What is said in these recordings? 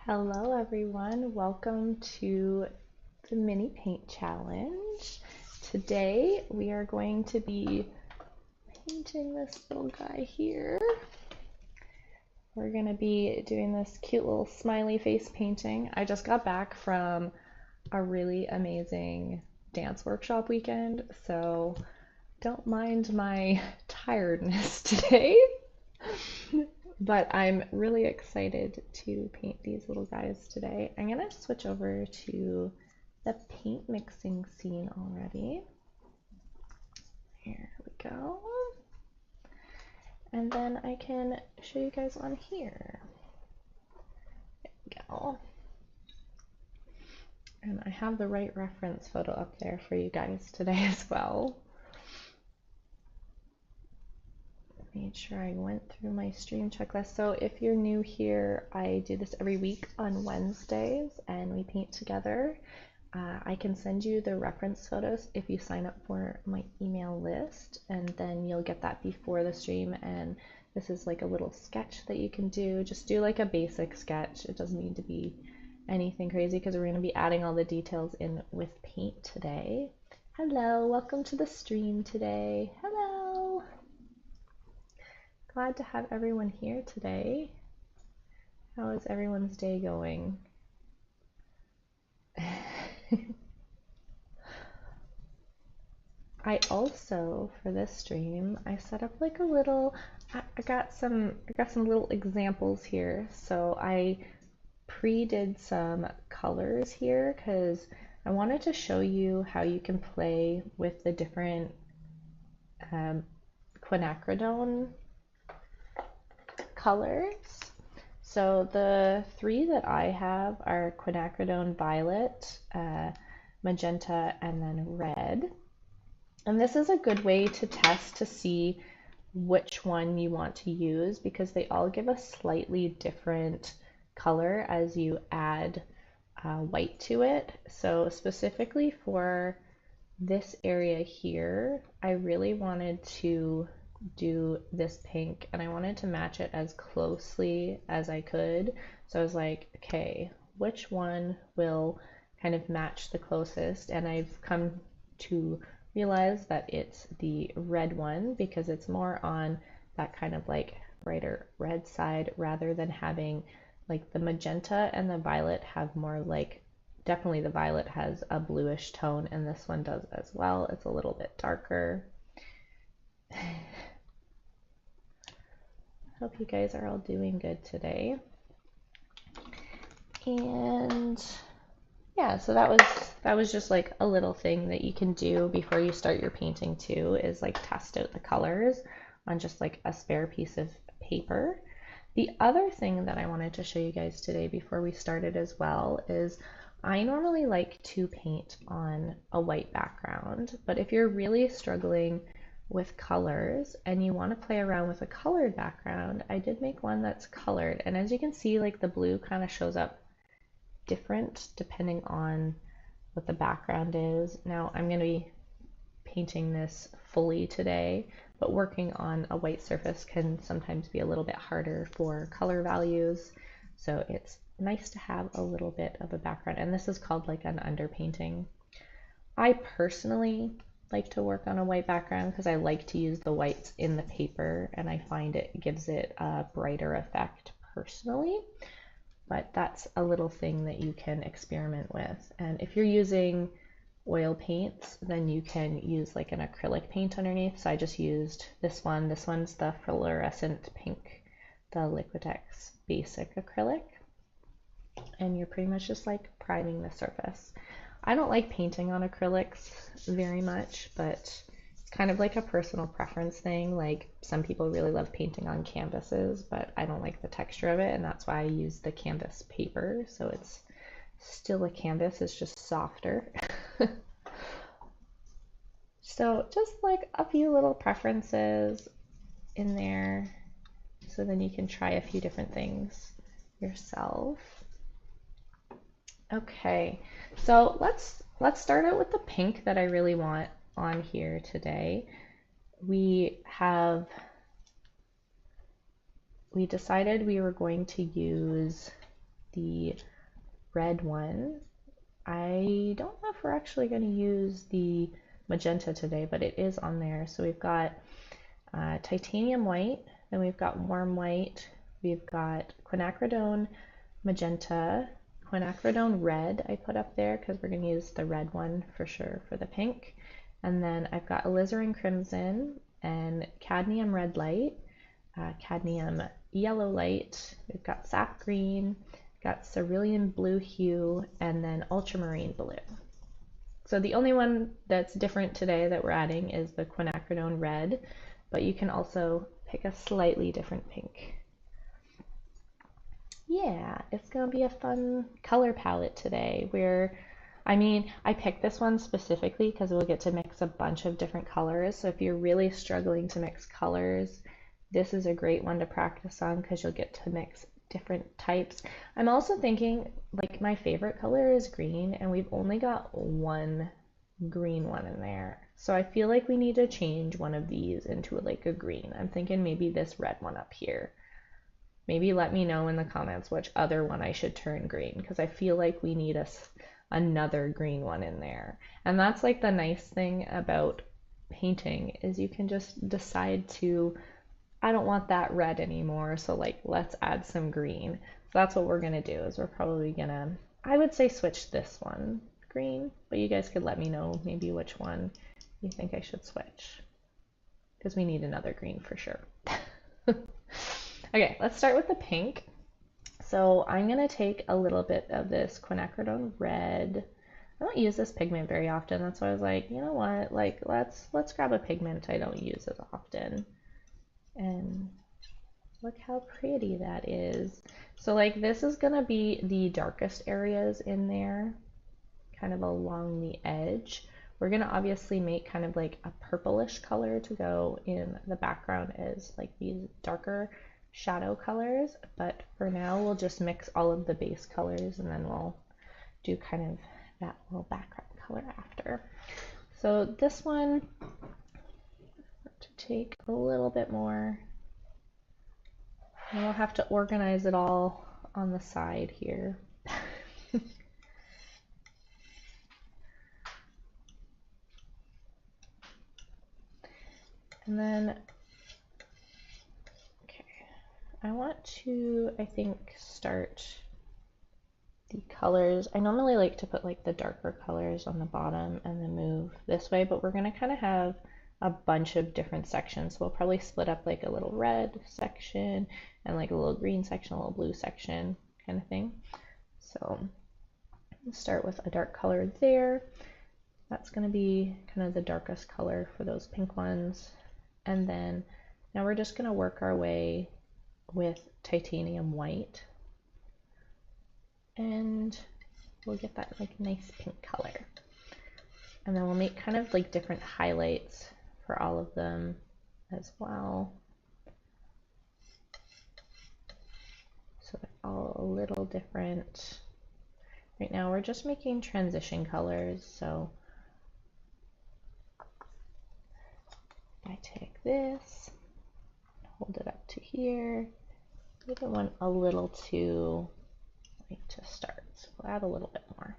Hello everyone, welcome to the mini paint challenge. Today we are going to be painting this little guy here. We're going to be doing this cute little smiley face painting. I just got back from a really amazing dance workshop weekend, so don't mind my tiredness today. But I'm really excited to paint these little guys today. I'm gonna switch over to the paint mixing scene already. Here we go. And then I can show you guys on here. There we go. And I have the right reference photo up there for you guys today as well. Made sure I went through my stream checklist. So if you're new here, I do this every week on Wednesdays and we paint together. I can send you the reference photos if you sign up for my email list, and then you'll get that before the stream. And this is like a little sketch that you can do. Just do like a basic sketch. It doesn't need to be anything crazy because we're going to be adding all the details in with paint today. Hello, welcome to the stream today. Hello. Glad to have everyone here today. How is everyone's day going? I also, for this stream, I set up like a little, I got some little examples here. So I pre-did some colors here because I wanted to show you how you can play with the different quinacridone colors. So the three that I have are quinacridone violet, magenta, and then red. And this is a good way to test to see which one you want to use because they all give a slightly different color as you add white to it. So specifically for this area here, I really wanted to do this pink and I wanted to match it as closely as I could. So I was like, okay, which one will kind of match the closest? And I've come to realize that it's the red one because it's more on that kind of like brighter red side rather than having like the magenta and the violet have more like, definitely the violet has a bluish tone and this one does as well. It's a little bit darker. Hope you guys are all doing good today. And yeah, so that was just like a little thing that you can do before you start your painting too, is like test out the colors on just like a spare piece of paper. The other thing that I wanted to show you guys today before we started as well is I normally like to paint on a white background, but if you're really struggling with colors and you want to play around with a colored background, I did make one that's colored. And as you can see, like the blue kind of shows up different depending on what the background is. Now I'm going to be painting this fully today, but working on a white surface can sometimes be a little bit harder for color values. So it's nice to have a little bit of a background. And this is called like an underpainting. I personally like to work on a white background because I like to use the whites in the paper and I find it gives it a brighter effect personally. But that's a little thing that you can experiment with. And if you're using oil paints, then you can use like an acrylic paint underneath. So I just used this one. This one's the fluorescent pink, the Liquitex basic acrylic. And you're pretty much just like priming the surface. I don't like painting on acrylics very much, but it's kind of like a personal preference thing. Like some people really love painting on canvases, but I don't like the texture of it, and that's why I use the canvas paper. So it's still a canvas, it's just softer. So just like a few little preferences in there, so then you can try a few different things yourself. Okay, so let's start out with the pink that I really want on here today. We decided we were going to use the red one. I don't know if we're actually going to use the magenta today, but it is on there. So we've got titanium white, then we've got warm white, we've got quinacridone magenta, quinacridone red I put up there because we're going to use the red one for sure for the pink. And then I've got alizarin crimson and cadmium red light, cadmium yellow light, we've got sap green, got cerulean blue hue, and then ultramarine blue. So the only one that's different today that we're adding is the quinacridone red, but you can also pick a slightly different pink. Yeah, it's gonna be a fun color palette today where, I picked this one specifically because we'll get to mix a bunch of different colors. So if you're really struggling to mix colors, this is a great one to practice on because you'll get to mix different types. I'm also thinking, like, my favorite color is green, and we've only got one green one in there. So I feel like we need to change one of these into like a green. I'm thinking maybe this red one up here. Maybe let me know in the comments which other one I should turn green, because I feel like we need another green one in there. And that's like the nice thing about painting is you can just decide to, I don't want that red anymore, so like let's add some green. So that's what we're gonna do, is we're probably gonna, I would say switch this one green, but you guys could let me know maybe which one you think I should switch, because we need another green for sure. Okay, let's start with the pink. So I'm gonna take a little bit of this quinacridone red. I don't use this pigment very often, that's why I was like, you know what, like let's grab a pigment I don't use as often. And look how pretty that is. So like this is gonna be the darkest areas in there, kind of along the edge. We're gonna obviously make kind of like a purplish color to go in the background as like these darker shadow colors, but for now we'll just mix all of the base colors and then we'll do kind of that little background color after. So this one, to take a little bit more, and we'll have to organize it all on the side here. And then, okay, I want to, I think, start the colors. I normally like to put like the darker colors on the bottom and then move this way, but we're gonna kind of have a bunch of different sections. So we'll probably split up like a little red section and like a little green section, a little blue section kind of thing. So let's start with a dark color there. That's going to be kind of the darkest color for those pink ones. And then now we're just going to work our way with titanium white. And we'll get that like nice pink color. And then we'll make kind of like different highlights for all of them as well. So they're all a little different. Right now we're just making transition colors. So I take this, hold it up to here, maybe want a little too light to start, so we'll add a little bit more.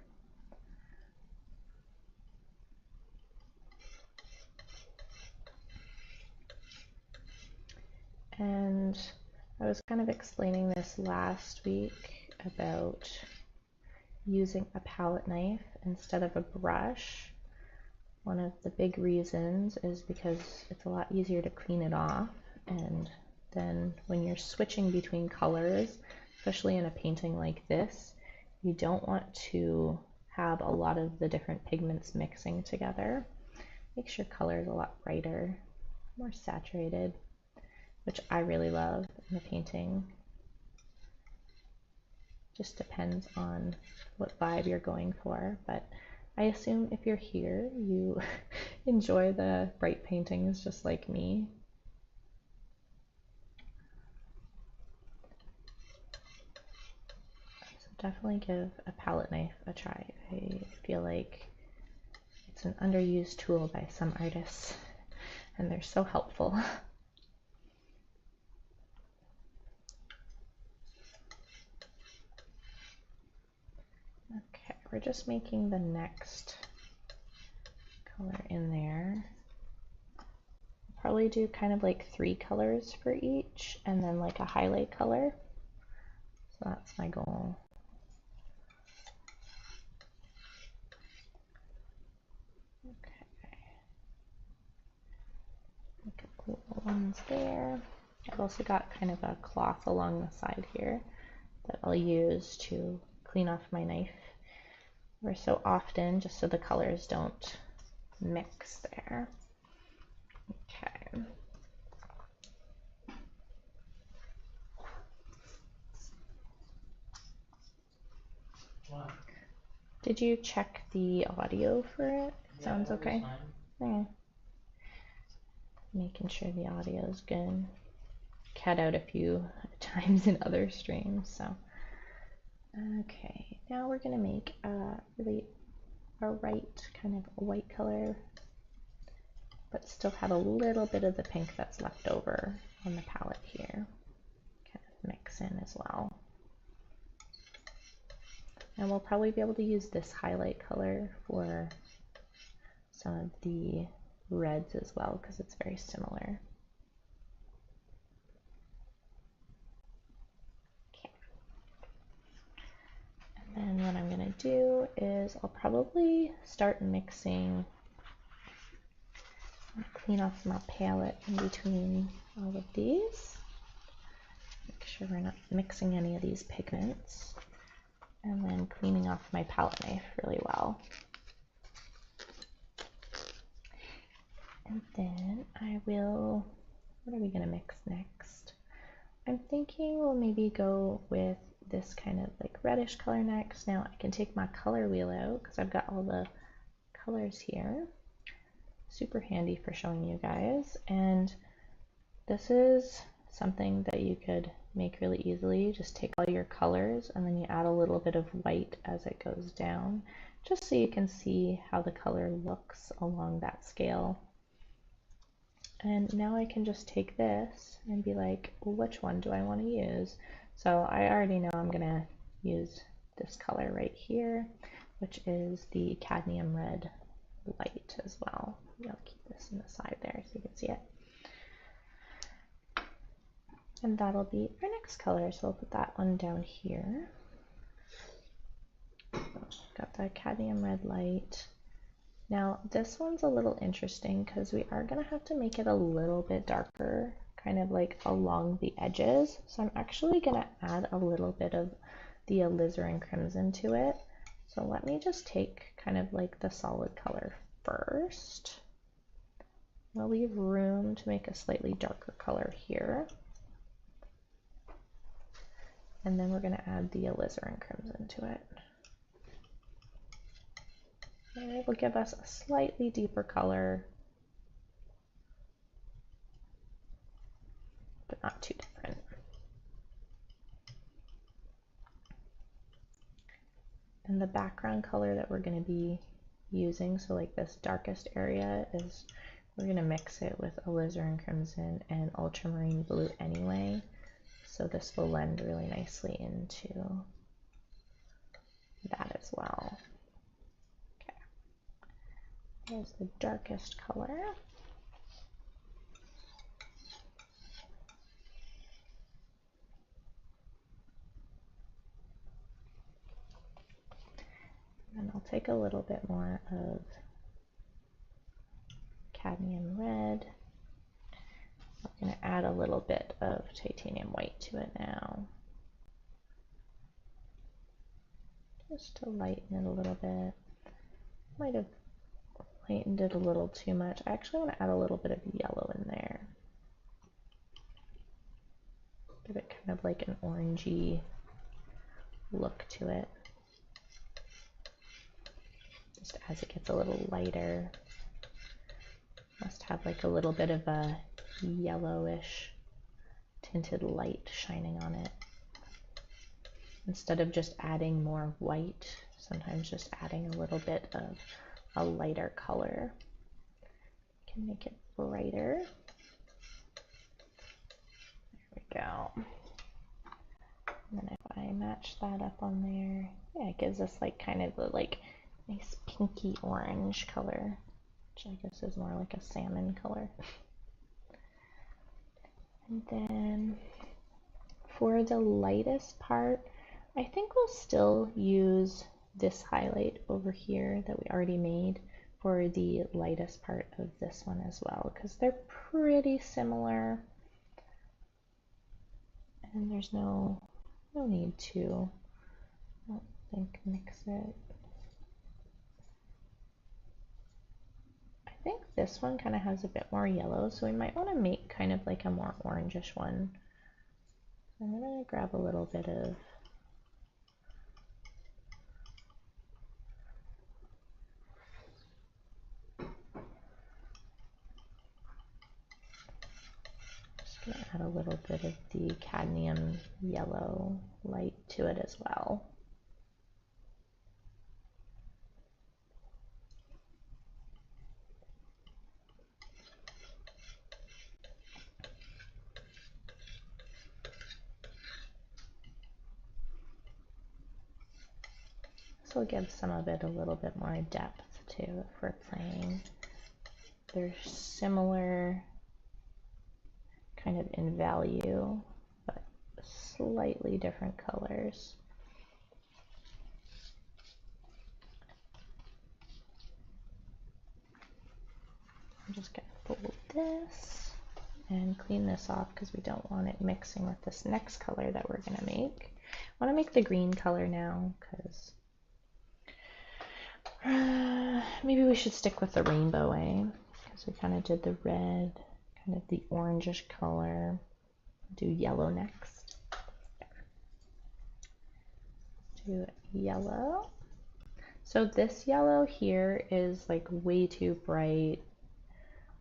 And I was kind of explaining this last week about using a palette knife instead of a brush. One of the big reasons is because it's a lot easier to clean it off, and then when you're switching between colors, especially in a painting like this, you don't want to have a lot of the different pigments mixing together. Makes your colors a lot brighter, more saturated, which I really love in a painting. Just depends on what vibe you're going for, but I assume if you're here, you enjoy the bright paintings just like me. So definitely give a palette knife a try. I feel like it's an underused tool by some artists, and they're so helpful. we're just making the next color in there. Probably do kind of like 3 colors for each and then like a highlight color. So that's my goal. Okay. Make a little ones there. I've also got kind of a cloth along the side here that I'll use to clean off my knife ever so often, just so the colors don't mix there. Okay. Wow. Did you check the audio for it? Yeah, Sounds okay? Yeah. fine. Making sure the audio is good. Cut out a few times in other streams, so. Okay, now we're gonna make a right kind of white color, but still have a little bit of the pink that's left over on the palette here. Kind of mix in as well. And we'll probably be able to use this highlight color for some of the reds as well, because it's very similar. Okay. And then what I'm going to do is I'll probably start mixing, clean off my palette in between all of these. Make sure we're not mixing any of these pigments. And then cleaning off my palette knife really well. And then I will, what are we going to mix next? I'm thinking we'll maybe go with this kind of like reddish color next. Now I can take my color wheel out because I've got all the colors here. Super handy for showing you guys. And this is something that you could make really easily. Just take all your colors and then you add a little bit of white as it goes down, just so you can see how the color looks along that scale. And now I can just take this and be like, well, which one do I want to use? So I already know I'm gonna use this color right here, which is the cadmium red light as well. I'll keep this in the side there so you can see it. And that'll be our next color. So I'll put that one down here. Got the cadmium red light. Now this one's a little interesting because we are gonna have to make it a little bit darker, kind of like along the edges. So I'm actually gonna add a little bit of the alizarin crimson to it. So let me just take kind of like the solid color first. I'll leave room to make a slightly darker color here. And then we're going to add the alizarin crimson to it. And it will give us a slightly deeper color, but not too different. And the background color that we're going to be using, so like this darkest area, is we're going to mix it with alizarin crimson and ultramarine blue anyway. So this will blend really nicely into that as well. Okay, here's the darkest color. And I'll take a little bit more of cadmium red. I'm going to add a little bit of titanium white to it now, just to lighten it a little bit. Might have lightened it a little too much. I actually want to add a little bit of yellow in there. Give it kind of like an orangey look to it. Just as it gets a little lighter. Must have like a little bit of a yellowish tinted light shining on it. Instead of just adding more white, sometimes just adding a little bit of a lighter color can make it brighter. There we go. And then if I match that up on there. Yeah, it gives us like kind of a like nice pinky orange color, which I guess is more like a salmon color. And then for the lightest part, I think we'll still use this highlight over here that we already made for the lightest part of this one as well, because they're pretty similar and there's no need to, I don't think, mix it. I think this one kind of has a bit more yellow, so we might want to make kind of like a more orangish one. I'm going to grab a little bit of going to add a little bit of the cadmium yellow light to it as well. This will give some of it a little bit more depth too if we're playing. They're similar kind of in value, but slightly different colors. I'm just going to fold this and clean this off because we don't want it mixing with this next color that we're going to make. I want to make the green color now because maybe we should stick with the rainbow way, because we kind of did the red, kind of the orangish color. Do yellow next. Do yellow. So this yellow here is like way too bright.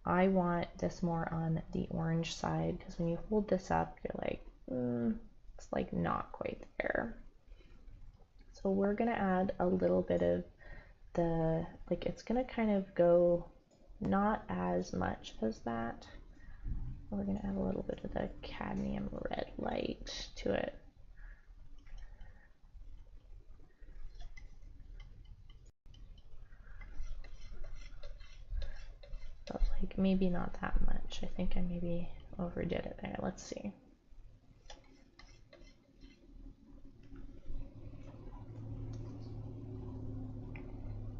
I want this more on the orange side, because when you hold this up, you're like, it's like not quite there. So we're gonna add a little bit of the, like, it's gonna kind of go not as much as that. We're gonna add a little bit of the cadmium red light to it. But like maybe not that much. I think I maybe overdid it there. Let's see.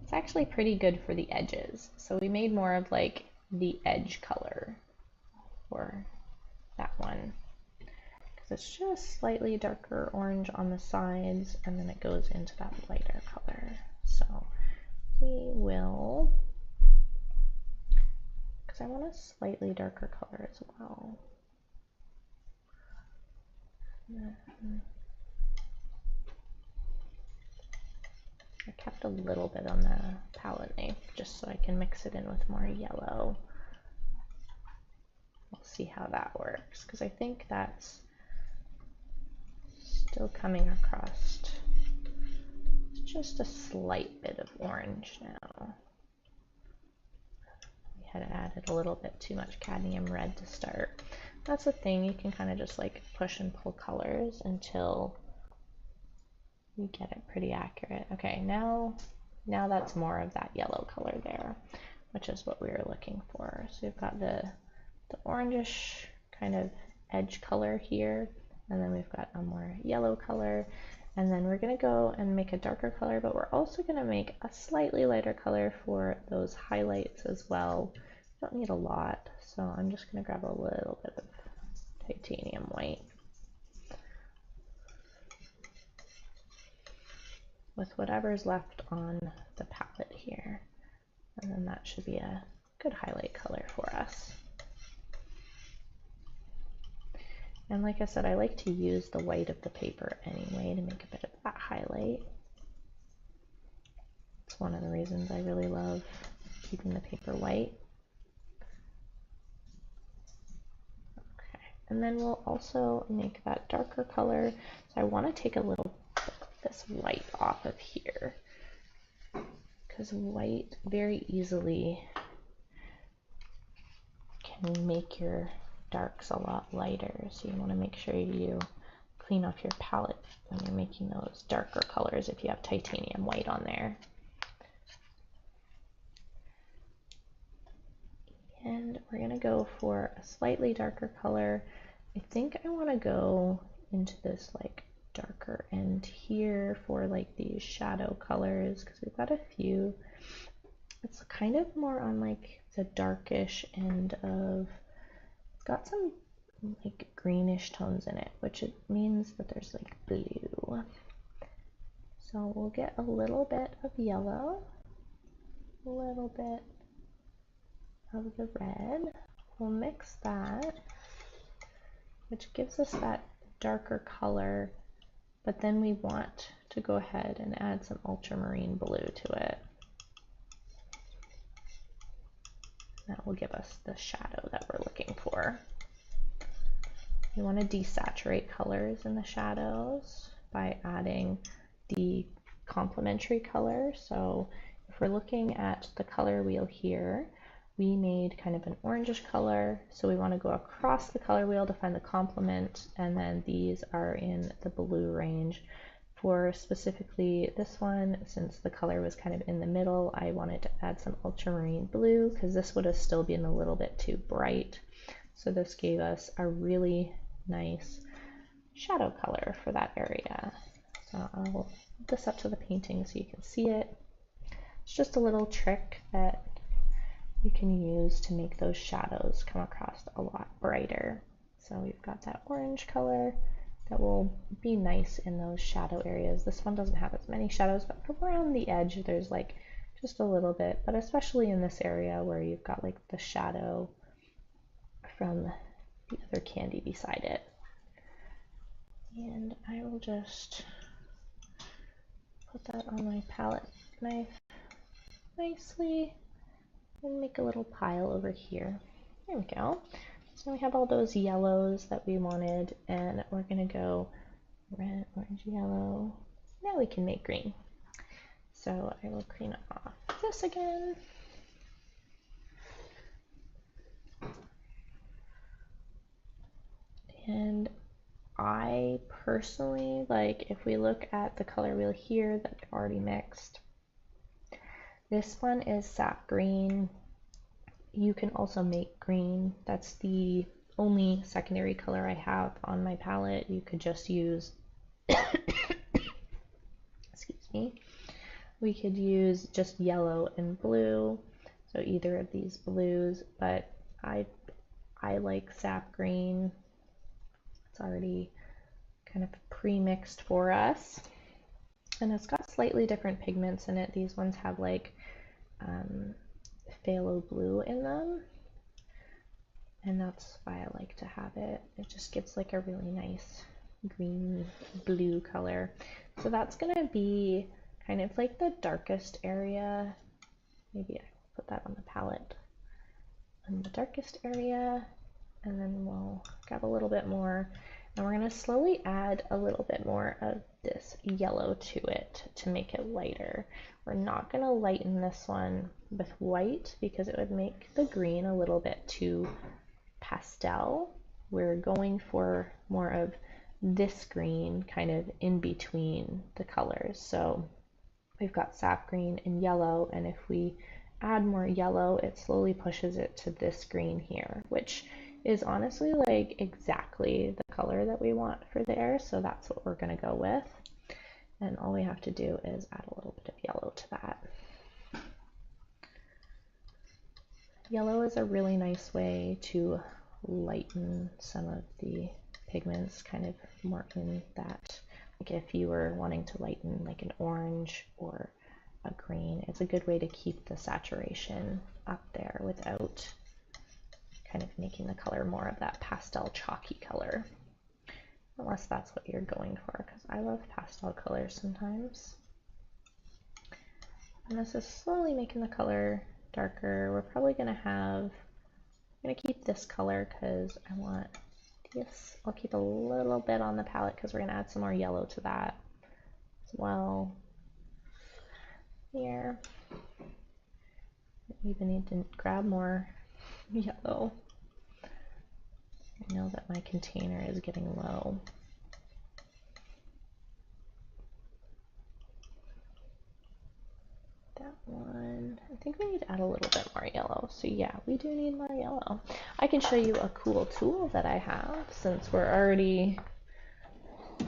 It's actually pretty good for the edges. So we made more of like the edge color for that one, because it's just slightly darker orange on the sides and then it goes into that lighter color. So we will, because I want a slightly darker color as well. I kept a little bit on the palette knife just so I can mix it in with more yellow. We'll see how that works, because I think that's still coming across just a slight bit of orange now. We had added a little bit too much cadmium red to start. That's the thing, you can kind of just like push and pull colors until you get it pretty accurate. Okay, now that's more of that yellow color there, which is what we were looking for. So we've got the orangish kind of edge color here, and then we've got a more yellow color, and then we're going to go and make a darker color, but we're also going to make a slightly lighter color for those highlights as well. Don't need a lot, so I'm just going to grab a little bit of titanium white with whatever's left on the palette here, and then that should be a good highlight color for us. And like I said, I like to use the white of the paper anyway to make a bit of that highlight. It's one of the reasons I really love keeping the paper white. Okay, and then we'll also make that darker color. So I want to take a little bit of this white off of here, because white very easily can make your darks a lot lighter, so you want to make sure you clean off your palette when you're making those darker colors if you have titanium white on there. And we're going to go for a slightly darker color. I think I want to go into this like darker end here for like these shadow colors because we've got a few. It's kind of more on like the darkish end of, it's got some like greenish tones in it, which it means that there's like blue. So we'll get a little bit of yellow, a little bit of the red. We'll mix that, which gives us that darker color, but then we want to go ahead and add some ultramarine blue to it. That will give us the shadow that we're looking for. You want to desaturate colors in the shadows by adding the complementary color. So if we're looking at the color wheel here, we made kind of an orangish color, so we want to go across the color wheel to find the complement, and then these are in the blue range. For specifically this one, since the color was kind of in the middle, I wanted to add some ultramarine blue because this would have still been a little bit too bright. So this gave us a really nice shadow color for that area. So I'll hold this up to the painting so you can see it. It's just a little trick that you can use to make those shadows come across a lot brighter. So we've got that orange color that will be nice in those shadow areas. This one doesn't have as many shadows, but around the edge there's like just a little bit, but especially in this area where you've got like the shadow from the other candy beside it. And I will just put that on my palette knife nicely and make a little pile over here. There we go. So we have all those yellows that we wanted, and we're gonna go red, orange, yellow. Now we can make green. So I will clean off this again. And I personally, like, if we look at the color wheel here that I've already mixed, this one is sap green. You can also make green. That's the only secondary color I have on my palette. You could just use, excuse me, we could use just yellow and blue, so either of these blues, but I like sap green. It's already kind of pre-mixed for us, and it's got slightly different pigments in it. These ones have like phthalo blue in them, and that's why I like to have it. It just gives like a really nice green blue color. So that's gonna be kind of like the darkest area. Maybe I will put that on the palette in the darkest area, and then we'll grab a little bit more, and we're gonna slowly add a little bit more of this yellow to it to make it lighter. We're not gonna lighten this one with white because it would make the green a little bit too pastel. We're going for more of this green kind of in between the colors. So we've got sap green and yellow, and if we add more yellow, it slowly pushes it to this green here, which is honestly like exactly the color that we want for there. So that's what we're gonna go with. And all we have to do is add a little bit of yellow to that. Yellow is a really nice way to lighten some of the pigments, kind of more in that, like if you were wanting to lighten like an orange or a green, it's a good way to keep the saturation up there without kind of making the color more of that pastel chalky color. Unless that's what you're going for, because I love pastel colors sometimes. And this is slowly making the color darker. We're probably gonna have, I'm gonna keep this color because I want this. I'll keep a little bit on the palette because we're gonna add some more yellow to that as well. Here, I even need to grab more yellow. I know that my container is getting low. that one. I think we need to add a little bit more yellow. So yeah, we do need more yellow. I can show you a cool tool that I have since we're already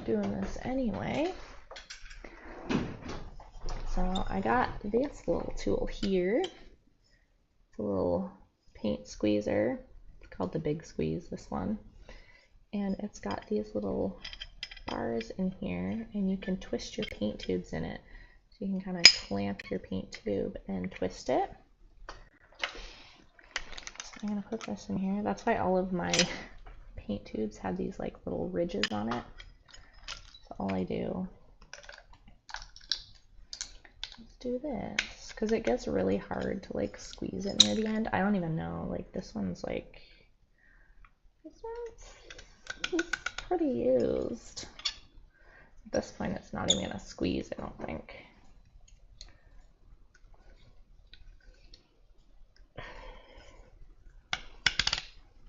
doing this anyway. So I got this little tool here. It's a little paint squeezer. It's called the Big Squeeze, this one. And it's got these little bars in here, and you can twist your paint tubes in it. So you can kind of clamp your paint tube and twist it. So I'm going to put this in here. That's why all of my paint tubes have these like little ridges on it. So all I do is do this, because it gets really hard to like squeeze it near the end. I don't even know, like this one's pretty used. At this point it's not even gonna squeeze, I don't think.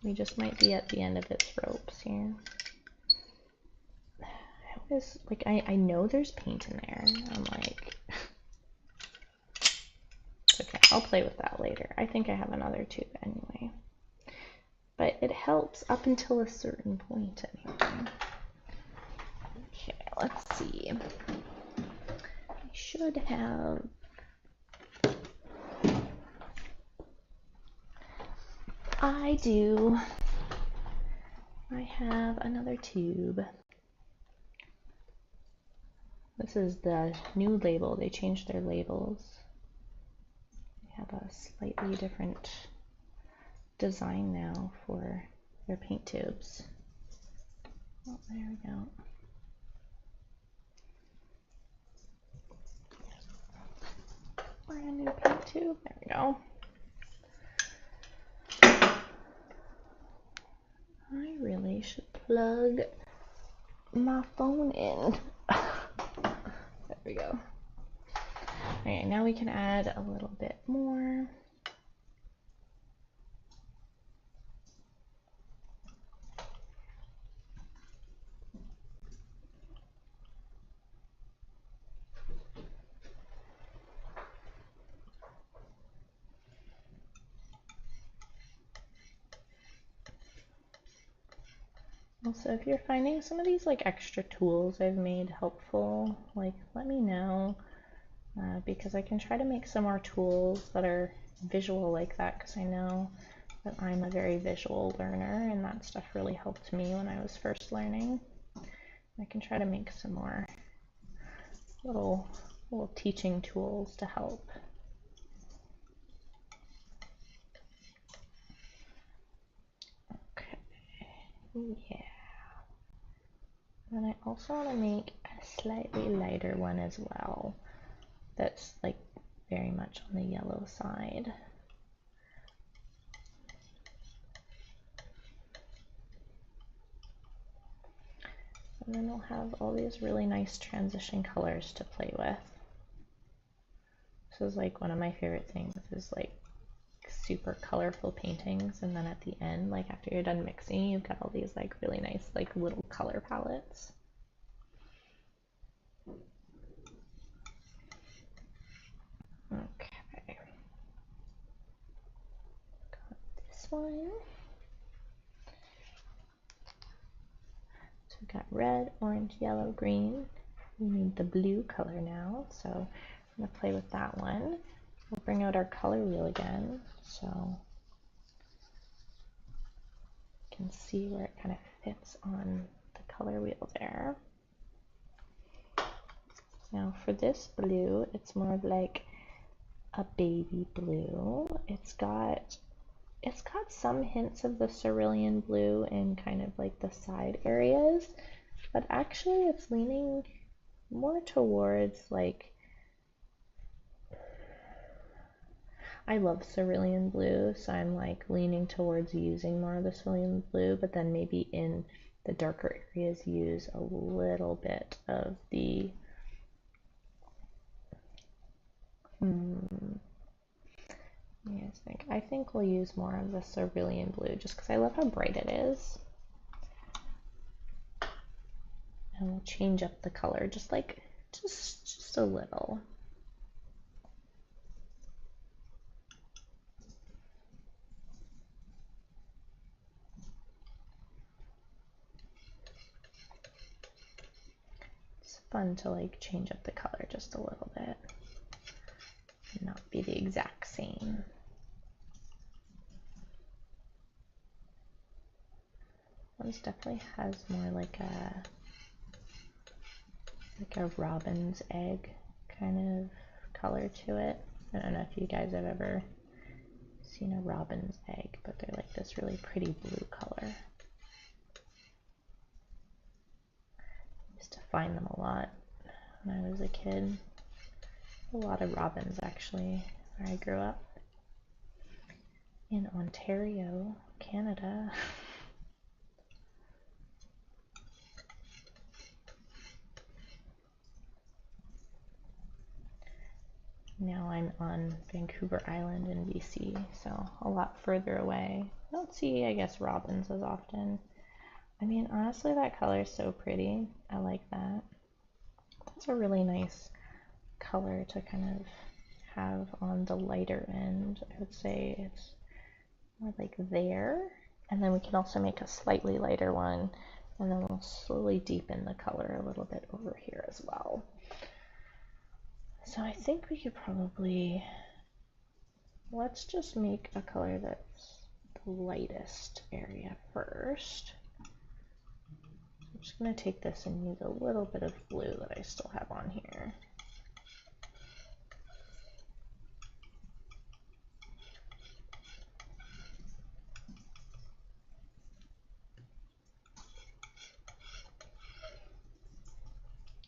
We just might be at the end of its ropes here. I know there's paint in there. I'm like, it's okay, I'll play with that later. I think I have another tube anyway. But it helps up until a certain point anyway. Okay, let's see. I should have... I do. I have another tube. This is the new label. They changed their labels. They have a slightly different design now for their paint tubes. Oh, there we go. Brand new paint tube. There we go. I really should plug my phone in. There we go. Alright, now we can add a little bit more. Also, if you're finding some of these like extra tools I've made helpful, like let me know, because I can try to make some more tools that are visual like that, because I know that I'm a very visual learner and that stuff really helped me when I was first learning. I can try to make some more little teaching tools to help. Okay, yeah. And I also want to make a slightly lighter one as well. That's like very much on the yellow side. And then we'll have all these really nice transition colors to play with. This is like one of my favorite things, is like super colorful paintings, and then at the end, like after you're done mixing, you've got all these like really nice like little color palettes. Okay, got this one. So we've got red, orange, yellow, green. We need the blue color now, so I'm gonna play with that one. We'll bring out our color wheel again, so you can see where it kind of fits on the color wheel there. Now for this blue, it's more of like a baby blue. It's got some hints of the cerulean blue in kind of like the side areas, but actually it's leaning more towards like, I love cerulean blue, so I'm like leaning towards using more of the cerulean blue, but then maybe in the darker areas use a little bit of the I think we'll use more of the cerulean blue just because I love how bright it is. And we'll change up the color just a little. fun to like change up the color just a little bit and not be the exact same. This definitely has more like a robin's egg kind of color to it. I don't know if you guys have ever seen a robin's egg, but they're like this really pretty blue color. I used to find them a lot when I was a kid. A lot of robins actually where I grew up. In Ontario, Canada. Now I'm on Vancouver Island in BC, so a lot further away. I don't see, I guess, robins as often. I mean, honestly, that color is so pretty. I like that. That's a really nice color to kind of have on the lighter end. I would say it's more like there. And then we can also make a slightly lighter one, and then we'll slowly deepen the color a little bit over here as well. So I think we could probably, let's just make a color that's the lightest area first. I'm just going to take this and use a little bit of blue that I still have on here.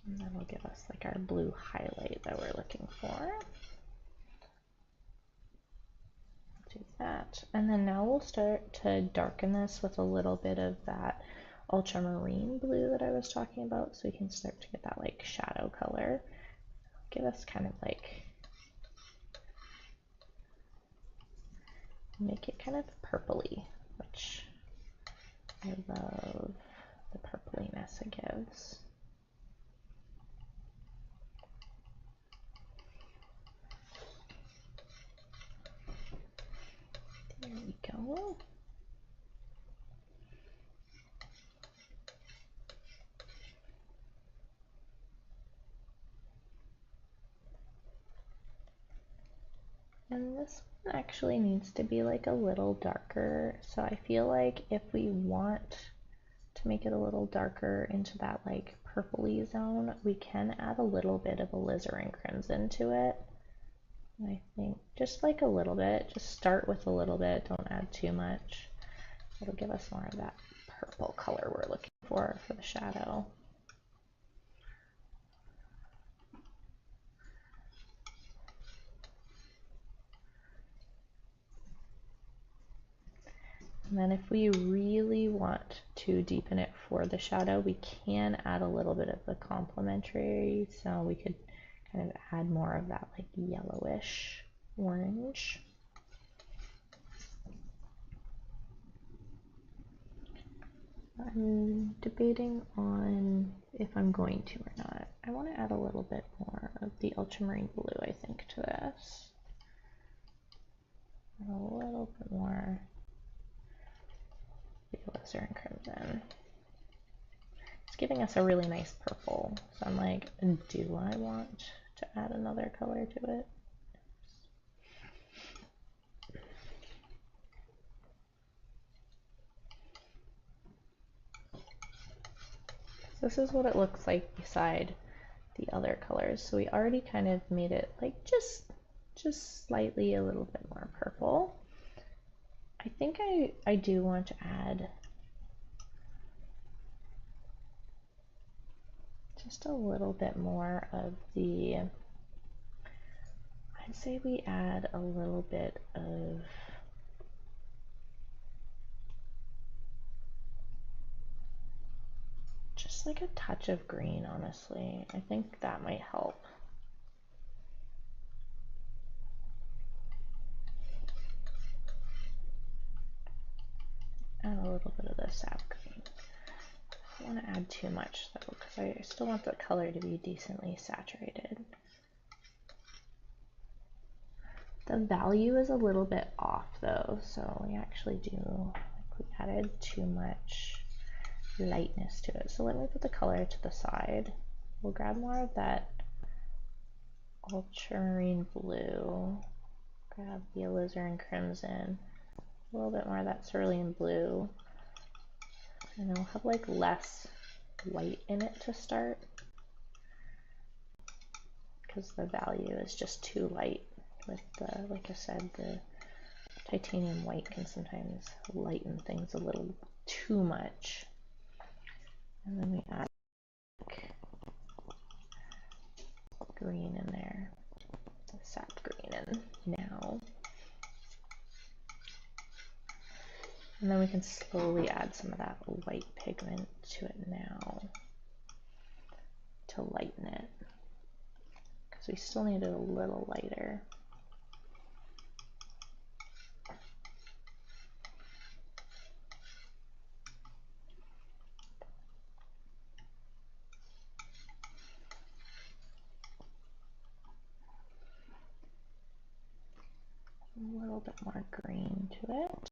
And that'll give us like our blue highlight that we're looking for. Do that. And then now we'll start to darken this with a little bit of that ultramarine blue that I was talking about, so we can start to get that like shadow color. Give us kind of like, make it kind of purpley, which I love the purpliness it gives. There we go. And this one actually needs to be like a little darker. So I feel like if we want to make it a little darker into that like purpley zone, we can add a little bit of alizarin crimson to it. I think just like a little bit, just start with a little bit, don't add too much. It'll give us more of that purple color we're looking for the shadow. And then if we really want to deepen it for the shadow, we can add a little bit of the complementary, so we could kind of add more of that like yellowish orange. I'm debating on if I'm going to or not. I want to add a little bit more of the ultramarine blue, I think, to this. A little bit more alizarin crimson. It's giving us a really nice purple. So I'm like, do I want to add another color to it? So this is what it looks like beside the other colors. So we already kind of made it like just slightly a little bit more purple. I think I do want to add just a little bit more of the, I'd say we add a little bit of just like a touch of green, honestly. I think that might help. Add a little bit of the sap green. I don't want to add too much though, because I still want the color to be decently saturated. The value is a little bit off though, so we actually do, like we added too much lightness to it. So let me put the color to the side. we'll grab more of that ultramarine blue, grab the alizarin crimson, a little bit more of that cerulean blue, and it'll have like less white in it to start because the value is just too light with the, like I said, the titanium white can sometimes lighten things a little too much. And then we add green in there, the sap green in now. And then we can slowly add some of that white pigment to it now to lighten it, because we still need it a little lighter. A little bit more green to it.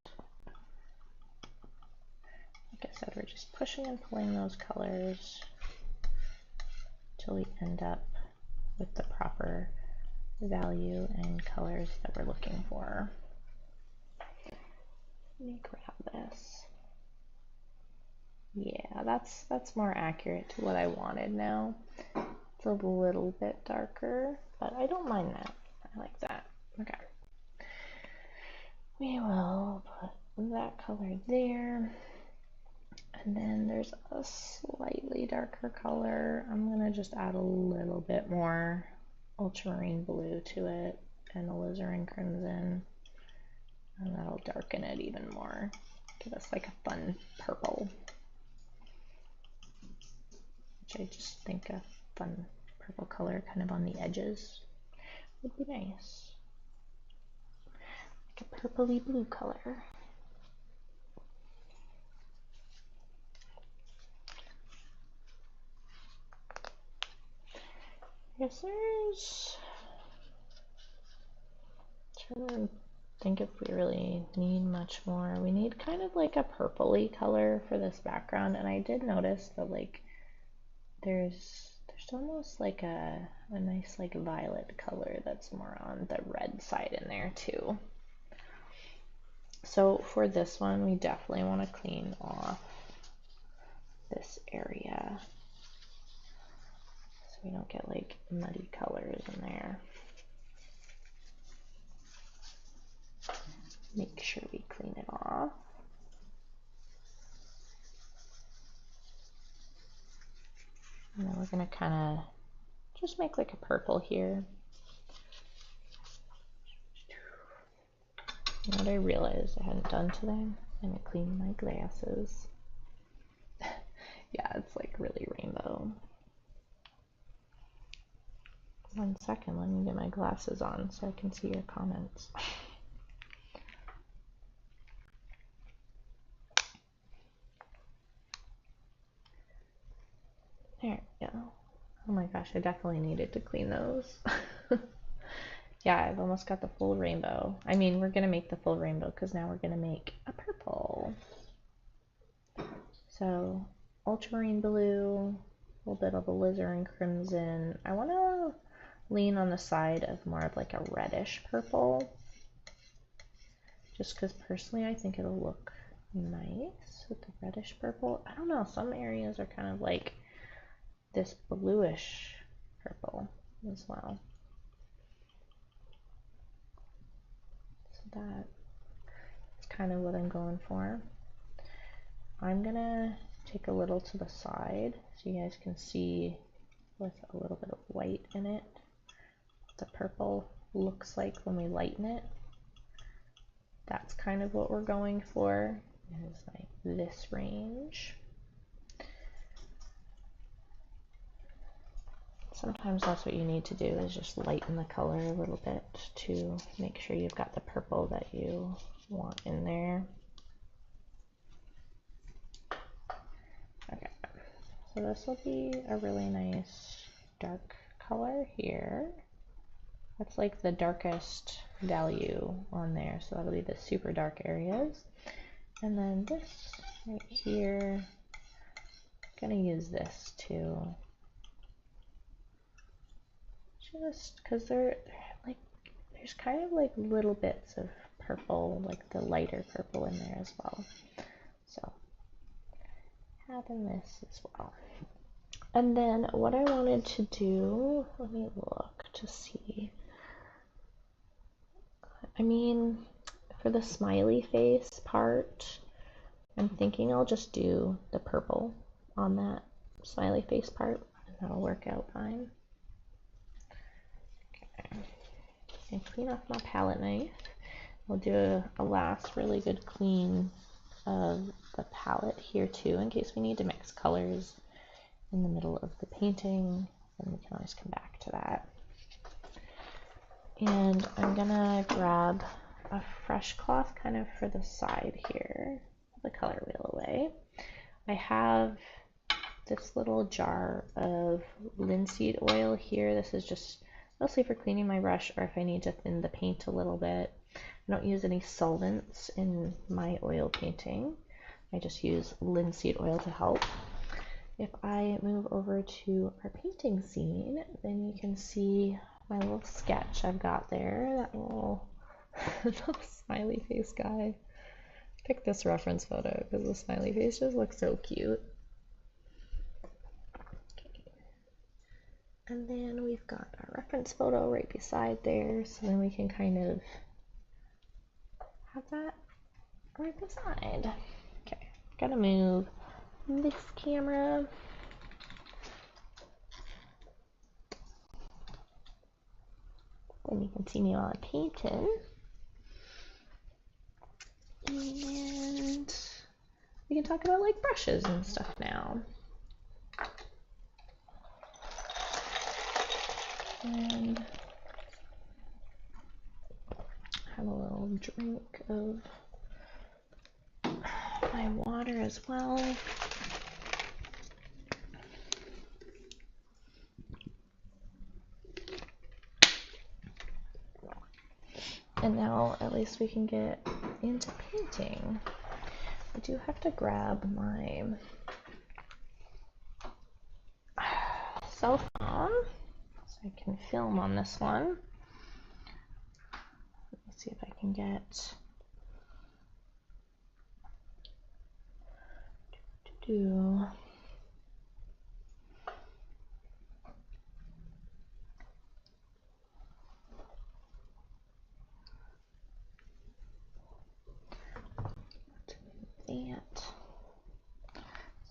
Like I said, we're just pushing and pulling those colors till we end up with the proper value and colors that we're looking for. Let me grab this. Yeah, that's more accurate to what I wanted now. It's a little bit darker, but I don't mind that. I like that. Okay. We will put that color there. And then there's a slightly darker color. I'm gonna just add a little bit more ultramarine blue to it and alizarin crimson, and that'll darken it even more. Give us like a fun purple, which I just think a fun purple color kind of on the edges would be nice. Like a purpley blue color. I guess there's, I'm trying to think if we really need much more. We need kind of like a purpley color for this background, and I did notice that like there's almost like a nice like violet color that's more on the red side in there too. So for this one, we definitely want to clean off this area so we don't get like muddy colors in there. Make sure we clean it off. And then we're going to kind of just make like a purple here. You know what I realized I hadn't done today? I'm going to clean my glasses. Yeah, it's like really rainbow. 1 second, let me get my glasses on so I can see your comments. There we go. Oh my gosh, I definitely needed to clean those. Yeah, I've almost got the full rainbow. I mean, we're gonna make the full rainbow because now we're gonna make a purple. So, ultramarine blue, a little bit of alizarin crimson. I want to lean on the side of more of like a reddish purple, just because personally I think it'll look nice with the reddish purple. I don't know, some areas are kind of like this bluish purple as well. So that's kind of what I'm going for. I'm gonna take a little to the side so you guys can see with a little bit of white in it what the purple looks like when we lighten it. That's kind of what we're going for, is like this range. Sometimes that's what you need to do, is just lighten the color a little bit to make sure you've got the purple that you want in there. Okay, so this will be a really nice dark color here. That's like the darkest value on there, so that'll be the super dark areas. And then this right here, I'm gonna use this to just because they're like, there's kind of like little bits of purple, like the lighter purple in there as well. So having this as well. And then what I wanted to do, let me look to see. I mean, for the smiley face part, I'm thinking I'll just do the purple on that smiley face part, and that'll work out fine. Okay. And clean off my palette knife. We'll do a last really good clean of the palette here too, in case we need to mix colors in the middle of the painting, and we can always come back to that. And I'm gonna grab a fresh cloth kind of for the side here, the color wheel away. I have this little jar of linseed oil here. This is just mostly for cleaning my brush or if I need to thin the paint a little bit. I don't use any solvents in my oil painting. I just use linseed oil to help. If I move over to our painting scene, then you can see my little sketch I've got there, that little, little smiley face guy. Pick this reference photo because the smiley face just looks so cute. Okay. And then we've got our reference photo right beside there, so then we can kind of have that right beside. Okay, gotta move this camera. Then you can see me while I'm painting. And we can talk about like brushes and stuff now. And have a little drink of my water as well. And now at least we can get into painting. I do have to grab my cell phone so I can film on this one. Let me see if I can get that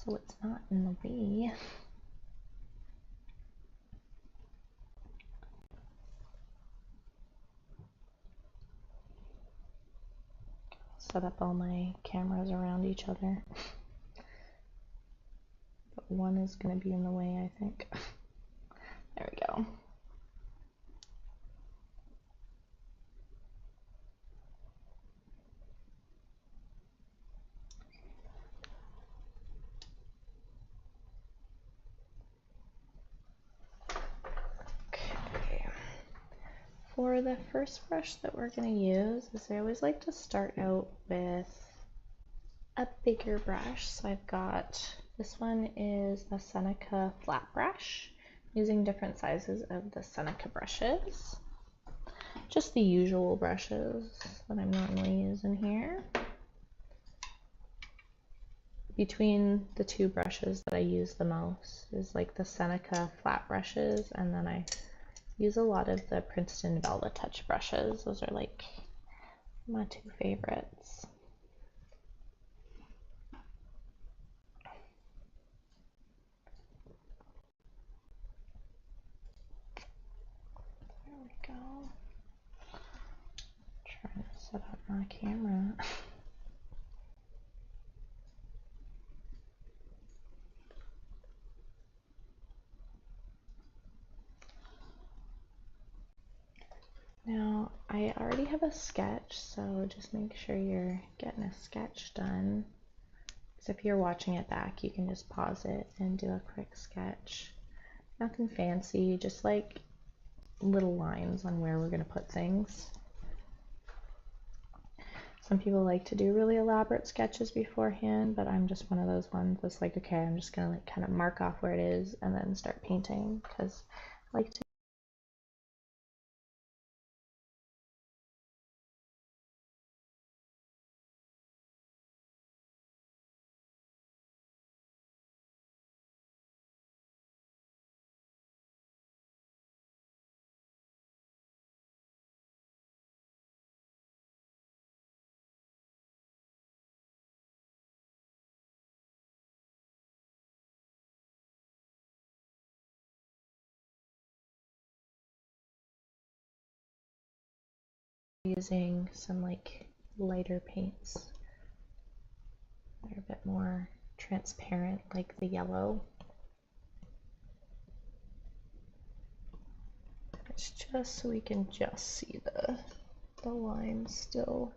so it's not in the way. Set up all my cameras around each other. But one is going to be in the way, I think. There we go. Okay. For the first brush that we're going to use, is I always like to start out with a bigger brush. So I've got, this one is a Seneca flat brush, using different sizes of the Seneca brushes. Just the usual brushes that I'm normally using here. Between the two brushes that I use the most is like the Seneca flat brushes, and then I use a lot of the Princeton Velvet Touch brushes. Those are like my two favorites. There we go. Trying to set up my camera. Now, I already have a sketch, so just make sure you're getting a sketch done. So if you're watching it back, you can just pause it and do a quick sketch. Nothing fancy, just like little lines on where we're going to put things. Some people like to do really elaborate sketches beforehand, but I'm just one of those ones that's like, okay, I'm just going to like kind of mark off where it is and then start painting, because I like to using some like lighter paints. They're a bit more transparent, like the yellow. It's just so we can just see the lines still.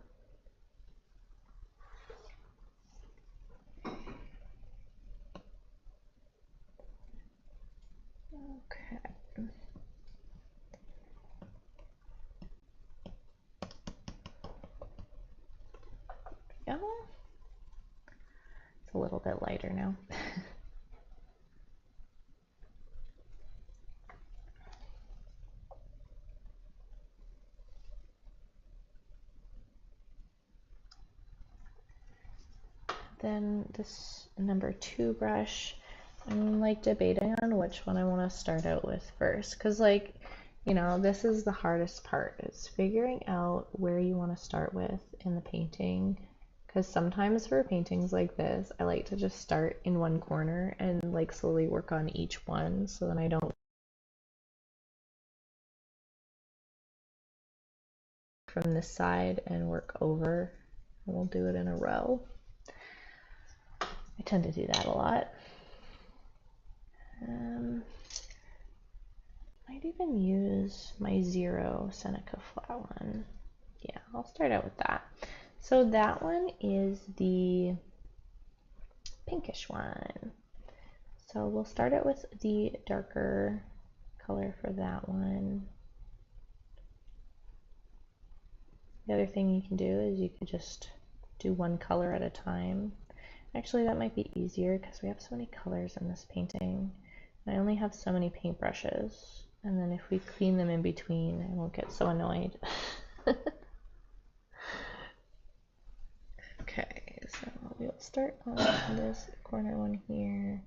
Okay. Yeah. It's a little bit lighter now. Then this number 2 brush, I'm like debating on which one I want to start out with first, because like, you know, this is the hardest part, is figuring out where you want to start with in the painting, because sometimes for paintings like this I like to just start in one corner and like slowly work on each one, so then I don't from this side and work over, and we'll do it in a row. I tend to do that a lot. Might even use my 0 Seneca flat one. Yeah, I'll start out with that. So that one is the pinkish one. So we'll start out with the darker color for that one. The other thing you can do is you could just do one color at a time. Actually, that might be easier because we have so many colors in this painting. I only have so many paintbrushes, and then if we clean them in between, I won't get so annoyed. Okay, so we'll start on this corner one here,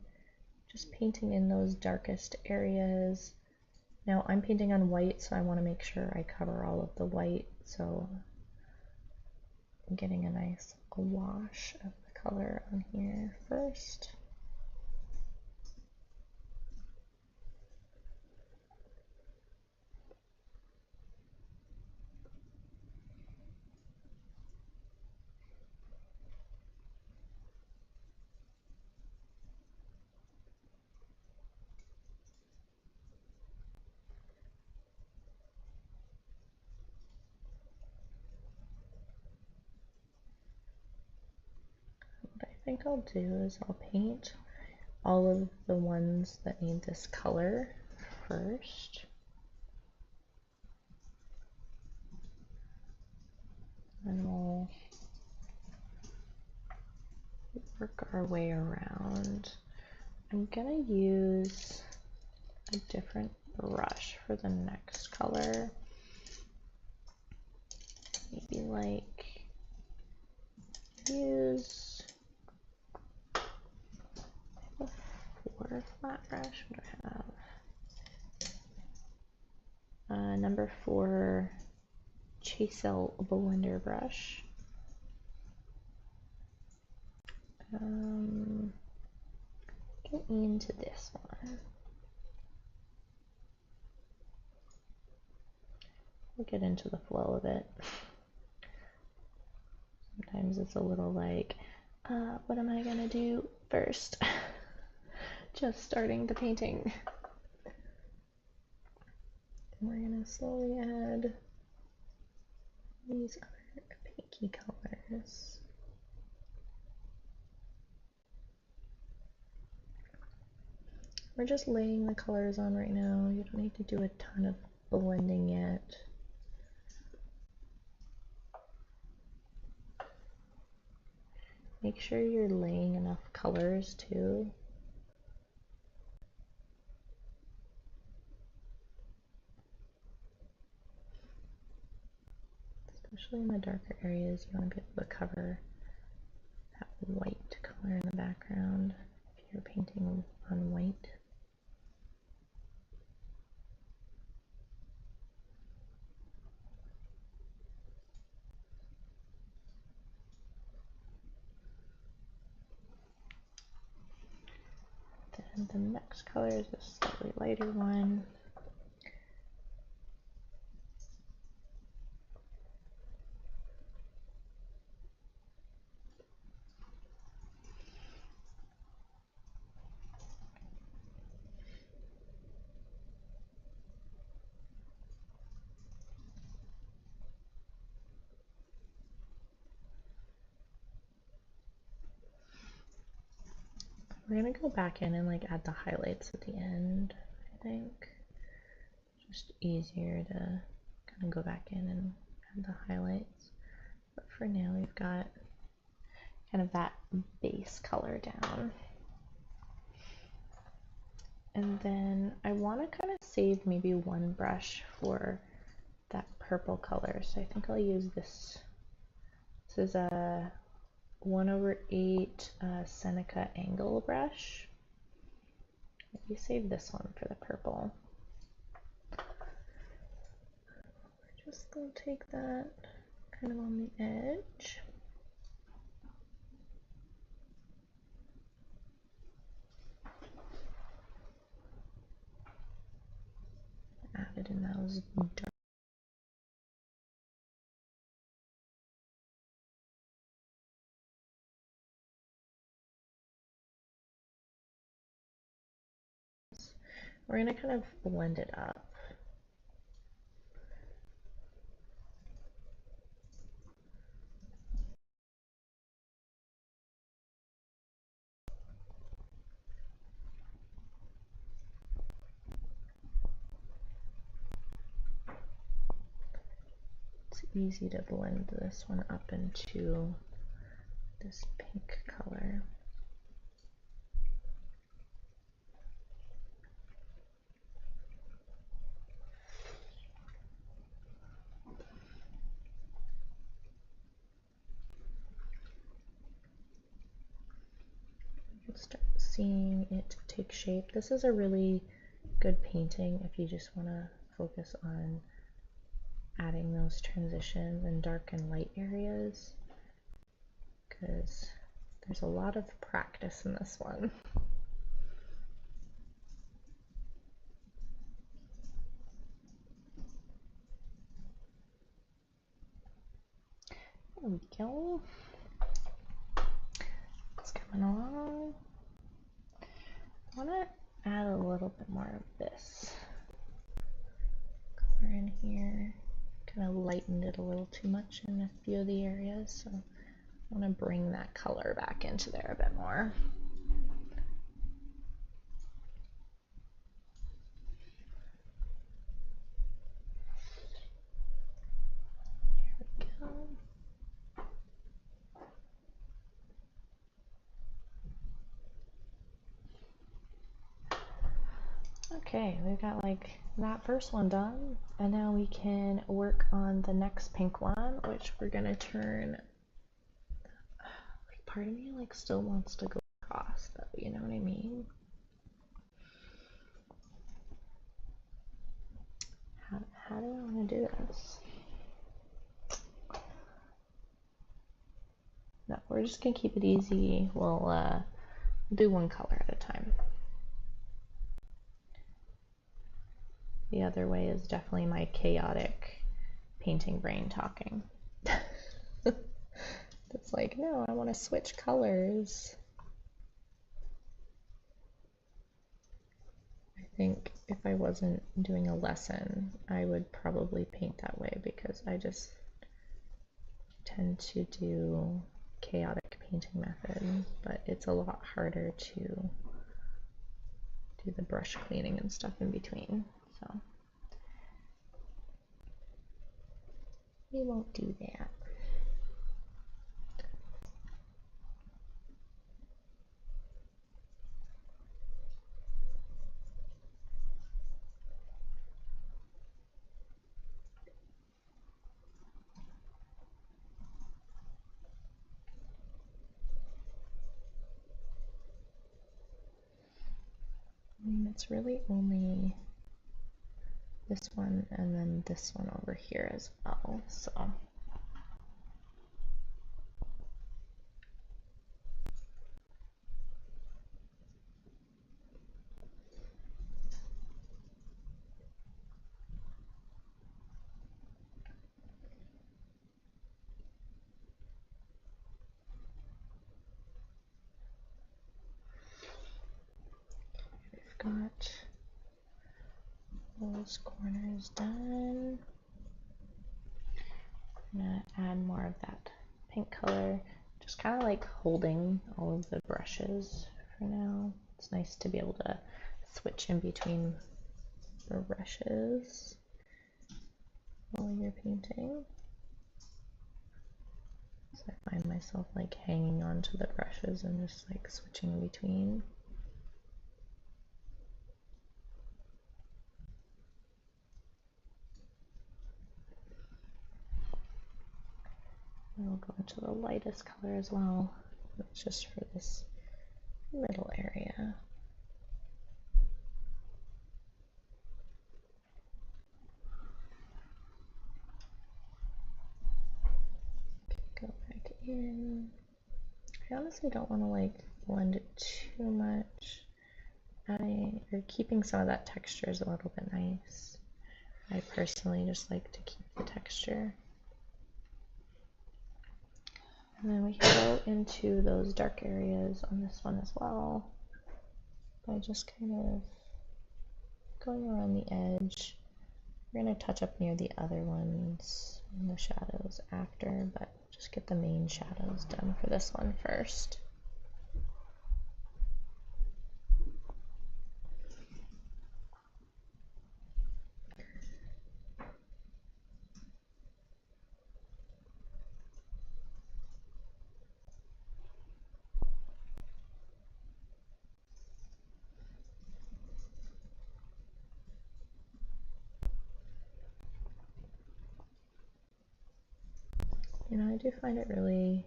just painting in those darkest areas. Now I'm painting on white, so I want to make sure I cover all of the white, so I'm getting a nice wash of the color on here first. What I think I'll do is I'll paint all of the ones that need this color first. And we'll work our way around. I'm gonna use a different brush for the next color. Maybe like use a 4 flat brush. What do I have? Number 4 Josol blender brush. Get into this one. We'll get into the flow of it. Sometimes it's a little like, what am I gonna do first? Just starting the painting. And we're gonna slowly add these other pinky colors. We're just laying the colors on right now. You don't need to do a ton of blending yet. Make sure you're laying enough colors too. Especially in the darker areas, you want to be able to cover that white color in the background if you're painting on white. Then the next color is a slightly lighter one. We're gonna go back in and like add the highlights at the end, I think. Just easier to kind of go back in and add the highlights. But for now, we've got kind of that base color down. And then I want to kind of save maybe one brush for that purple color. So I think I'll use this. This is a 1/8 Seneca angle brush. Maybe save this one for the purple. Just gonna take that kind of on the edge. Add it in those dark. We're gonna kind of blend it up. It's easy to blend this one up into this pink color. Start seeing it take shape. This is a really good painting if you just want to focus on adding those transitions in dark and light areas, because there's a lot of practice in this one. There we go. It's coming along. I want to add a little bit more of this color in here. Kind of lightened it a little too much in a few of the areas, so I want to bring that color back into there a bit more. Here we go. Okay, we've got like that first one done, and now we can work on the next pink one, which we're gonna turn. Like, part of me like still wants to go across, though, you know what I mean? How do I want to do this? No, we're just gonna keep it easy. We'll do one color at a time. The other way is definitely my chaotic painting brain talking. It's like, no, I want to switch colors. I think if I wasn't doing a lesson, I would probably paint that way, because I just tend to do chaotic painting method, but it's a lot harder to do the brush cleaning and stuff in between. So we won't do that. And it's really only this one and then this one over here as well, so we've got those corners done. I'm gonna add more of that pink color, just kind of like holding all of the brushes for now. It's nice to be able to switch in between the brushes while you're painting. So I find myself like hanging onto the brushes and just like switching in between. I'll go into the lightest color as well. It's just for this middle area. Go back in. I honestly don't want to like blend it too much. Or keeping some of that texture is a little bit nice. I personally just like to keep the texture. And then we can go into those dark areas on this one as well by just kind of going around the edge. We're going to touch up near the other ones in the shadows after, but just get the main shadows done for this one first. You know, I do find it really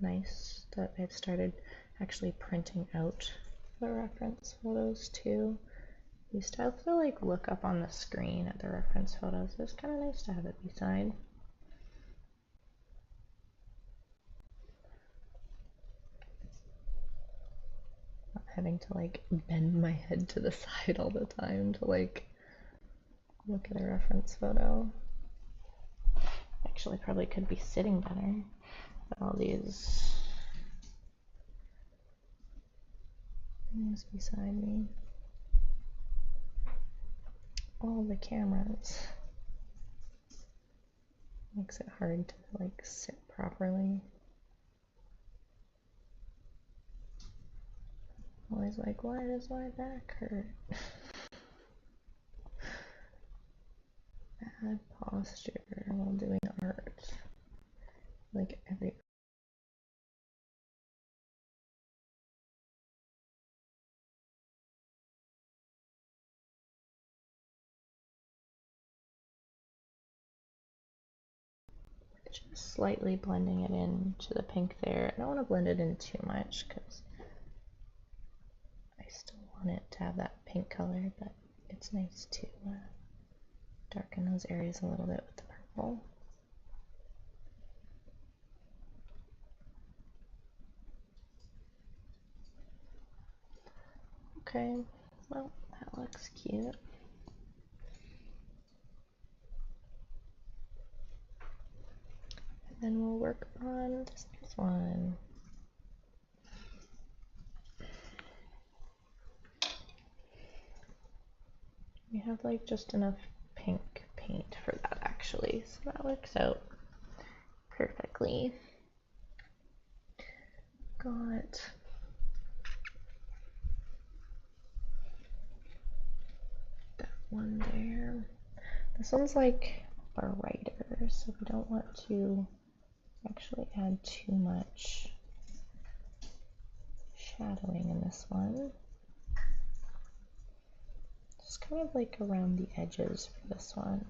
nice that I've started actually printing out the reference photos too. I used to have to like look up on the screen at the reference photos. It's kind of nice to have it beside. Not having to like bend my head to the side all the time to like look at a reference photo. Actually, probably could be sitting better. But all these things beside me. All the cameras. Makes it hard to like sit properly. Always like, why does my back hurt? Bad posture while doing art. Like every just slightly blending it in to the pink there. I don't want to blend it in too much because I still want it to have that pink color, but it's nice to darken those areas a little bit with the purple. Okay, well, that looks cute. And then we'll work on this next one. We have like just enough pink paint for that actually, so that works out perfectly. Got that one there. This one's like brighter, so we don't want to actually add too much shadowing in this one. Just kind of like around the edges for this one.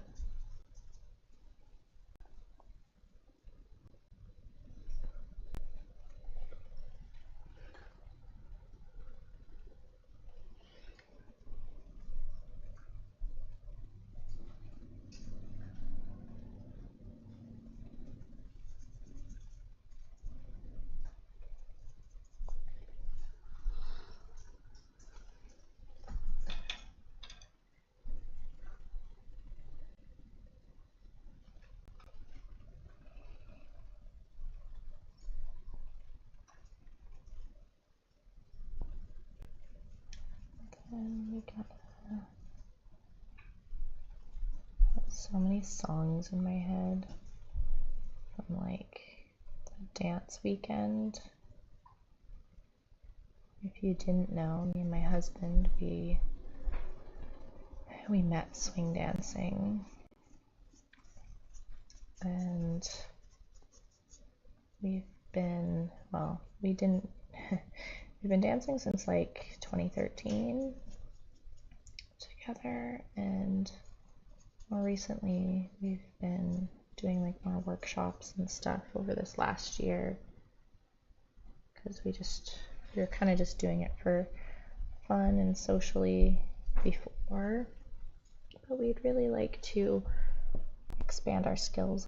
And we got so many songs in my head from like the dance weekend. If you didn't know, me and my husband, we met swing dancing, and we've been, well, we didn't, we've been dancing since like 2013 together, and more recently we've been doing like more workshops and stuff over this last year, because we were kind of just doing it for fun and socially before, but we'd really like to expand our skills,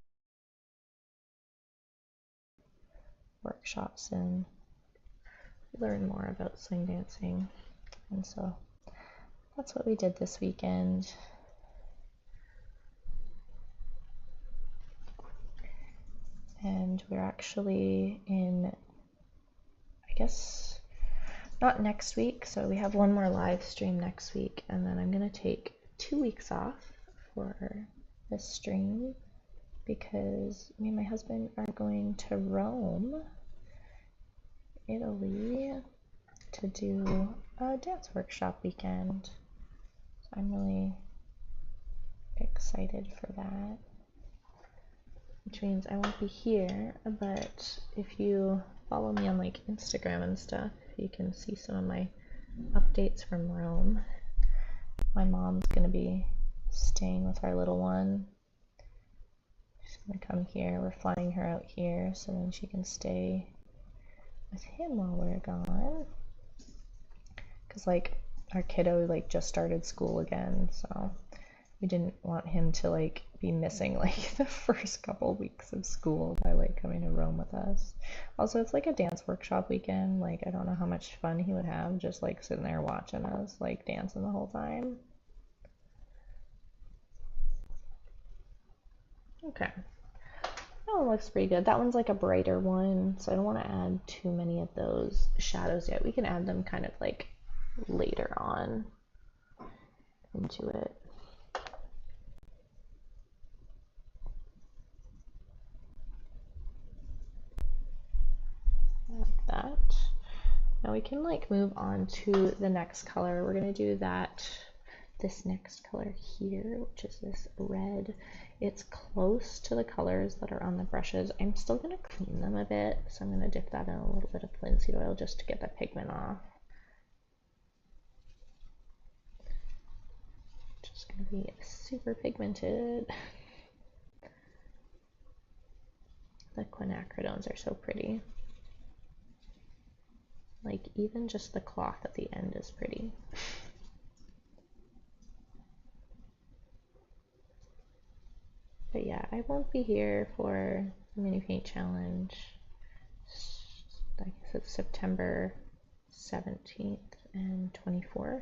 workshops, and learn more about swing dancing. And so that's what we did this weekend. And we're actually in, I guess, not next week, so we have one more live stream next week, and then I'm gonna take 2 weeks off for this stream because me and my husband are going to Rome, Italy, to do a dance workshop weekend. So I'm really excited for that, which means I won't be here, but if you follow me on like Instagram and stuff, you can see some of my updates from Rome. My mom's gonna be staying with our little one. She's gonna come here. We're flying her out here so then she can stay with him while we're gone. Cause like our kiddo like just started school again, so we didn't want him to like be missing like the first couple weeks of school by like coming to Rome with us. Also, it's like a dance workshop weekend. Like I don't know how much fun he would have just like sitting there watching us like dancing the whole time. Okay. That one looks pretty good. That one's like a brighter one, so I don't want to add too many of those shadows yet. We can add them kind of like later on into it. Like that. Now we can like move on to the next color. We're gonna do this next color here, which is this red. It's close to the colors that are on the brushes. I'm still gonna clean them a bit, so I'm gonna dip that in a little bit of linseed oil just to get the pigment off. Just gonna be super pigmented. The quinacridones are so pretty. Like even just the cloth at the end is pretty. But yeah, I won't be here for the mini paint challenge. I guess it's September 17th and 24th.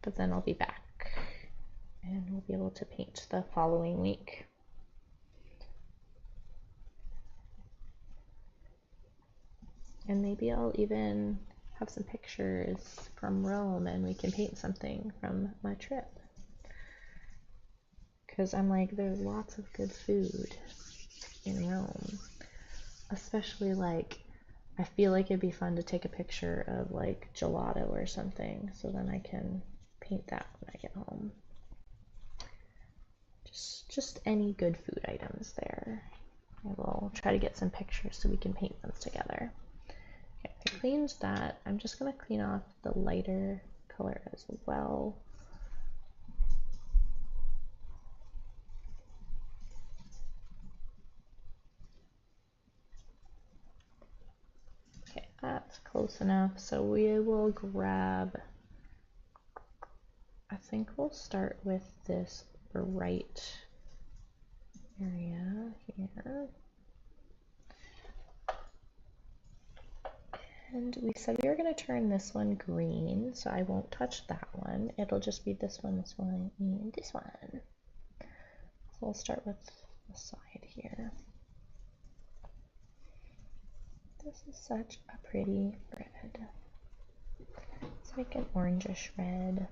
But then I'll be back and we'll be able to paint the following week. And maybe I'll even have some pictures from Rome and we can paint something from my trip. Because I'm like, there's lots of good food in Rome. Especially like, I feel like it'd be fun to take a picture of like gelato or something, so then I can paint that when I get home. Just any good food items there. I will try to get some pictures so we can paint them together. Okay, I cleaned that. I'm just gonna clean off the lighter color as well. Okay, that's close enough. So we will grab, I think we'll start with this bright area here. And we said we were going to turn this one green, so I won't touch that one. It'll just be this one, and this one. So I'll start with the side here. This is such a pretty red. It's like an orangish red.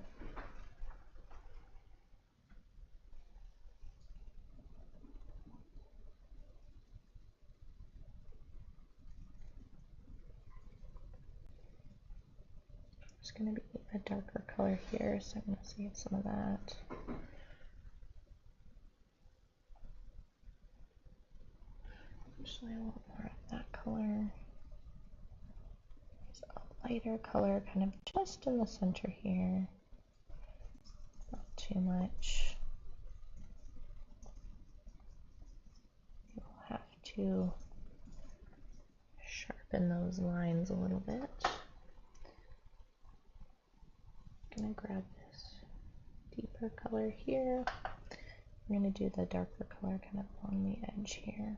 There's going to be a darker color here, so I'm going to save some of that. Actually, I want more of that color. There's a lighter color kind of just in the center here. Not too much. You'll have to sharpen those lines a little bit. I'm going to grab this deeper color here. I'm going to do the darker color kind of along the edge here.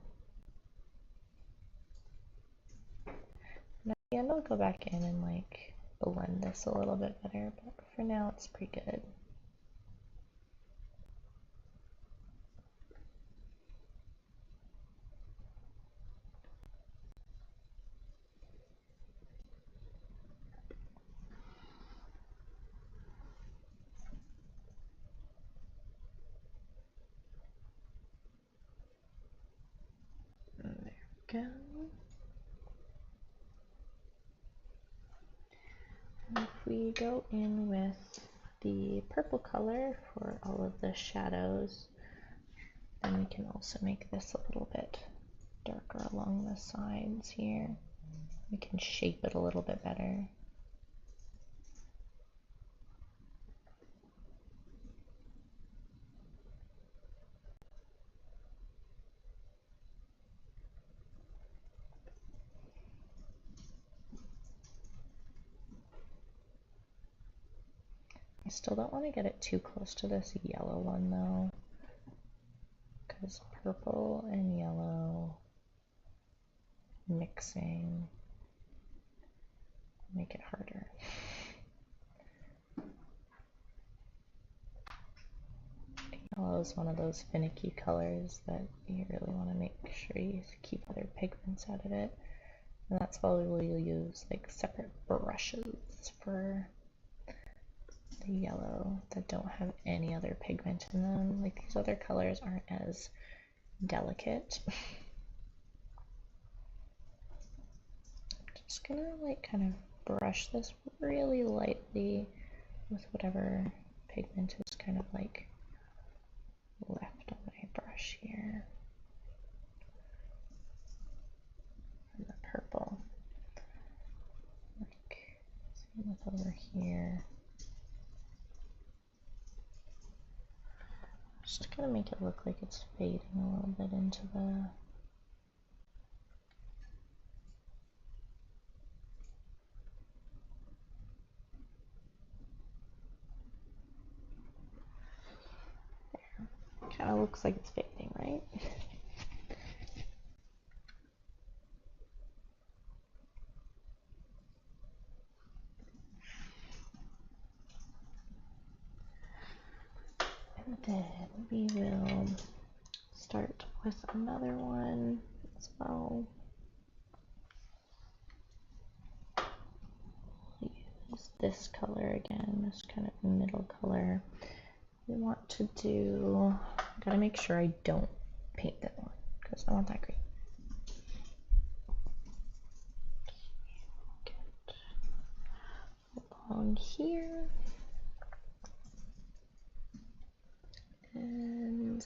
And at the end I'll go back in and like blend this a little bit better, but for now it's pretty good. There we go. And if we go in with the purple color for all of the shadows, then we can also make this a little bit darker along the sides here. We can shape it a little bit better. I still don't want to get it too close to this yellow one though, because purple and yellow mixing make it harder. Yellow is one of those finicky colors that you really want to make sure you keep other pigments out of it, and that's why we'll use like separate brushes for the yellow that don't have any other pigment in them. Like these other colors aren't as delicate. Just gonna like kind of brush this really lightly with whatever pigment is kind of like left on my brush here. And the purple. Like same with over here. Just gonna make it look like it's fading a little bit into the kind of looks like it's fading, right? And then we will start with another one as well. Use this color again, this kind of middle color. We want to do, gotta make sure I don't paint that one because I want that green. Get along here. And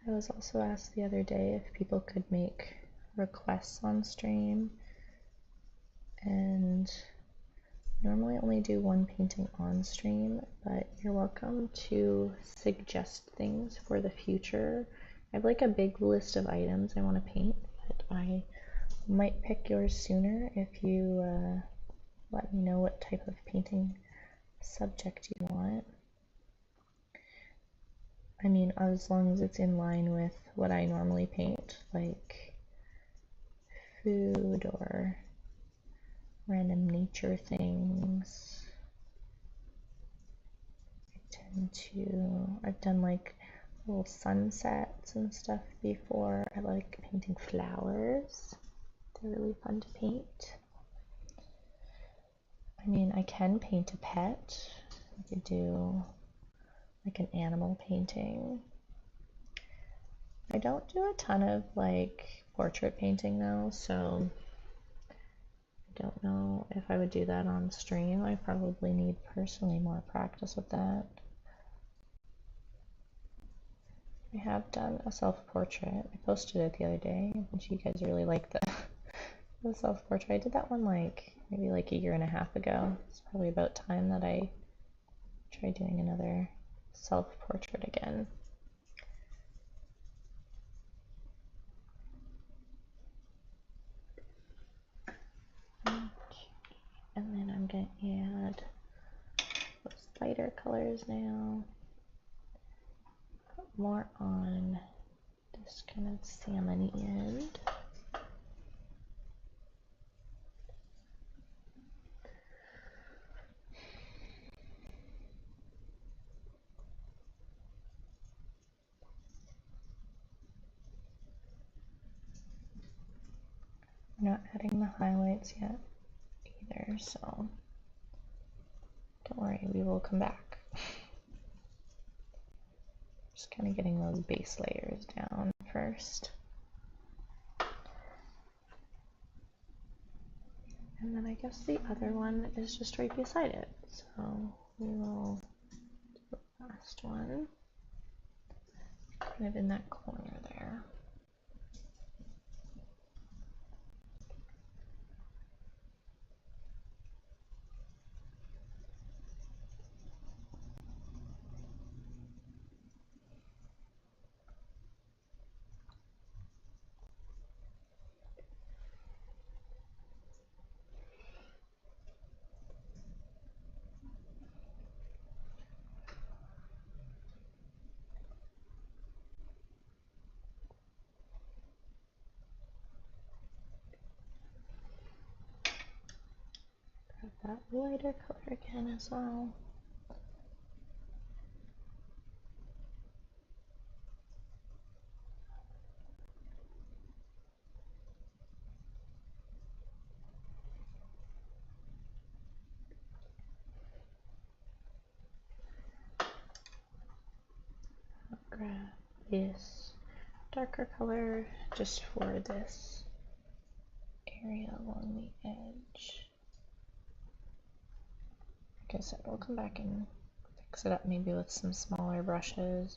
I was also asked the other day if people could make requests on stream, and normally only do one painting on stream, but you're welcome to suggest things for the future. I have like a big list of items I want to paint, but I might pick yours sooner if you let me know what type of painting subject you want. I mean, as long as it's in line with what I normally paint, like food or random nature things. I've done like little sunsets and stuff before. I like painting flowers. They're really fun to paint. I mean, I can paint a pet. I could do like an animal painting. I don't do a ton of like portrait painting though, so I don't know if I would do that on stream. I probably need personally more practice with that. I have done a self-portrait. I posted it the other day, and you guys really liked the self-portrait. I did that one like maybe like a year and a half ago. It's probably about time that I try doing another self-portrait again. And then I'm going to add those lighter colors now. Put more on this kind of salmon end. I'm not adding the highlights yet either, so don't worry, we will come back. Just kind of getting those base layers down first. And then I guess the other one is just right beside it. So we will do the last one, kind of in that corner there. That lighter color again as well. I'll grab this darker color just for this area along the edge. Like I said, we'll come back and fix it up maybe with some smaller brushes.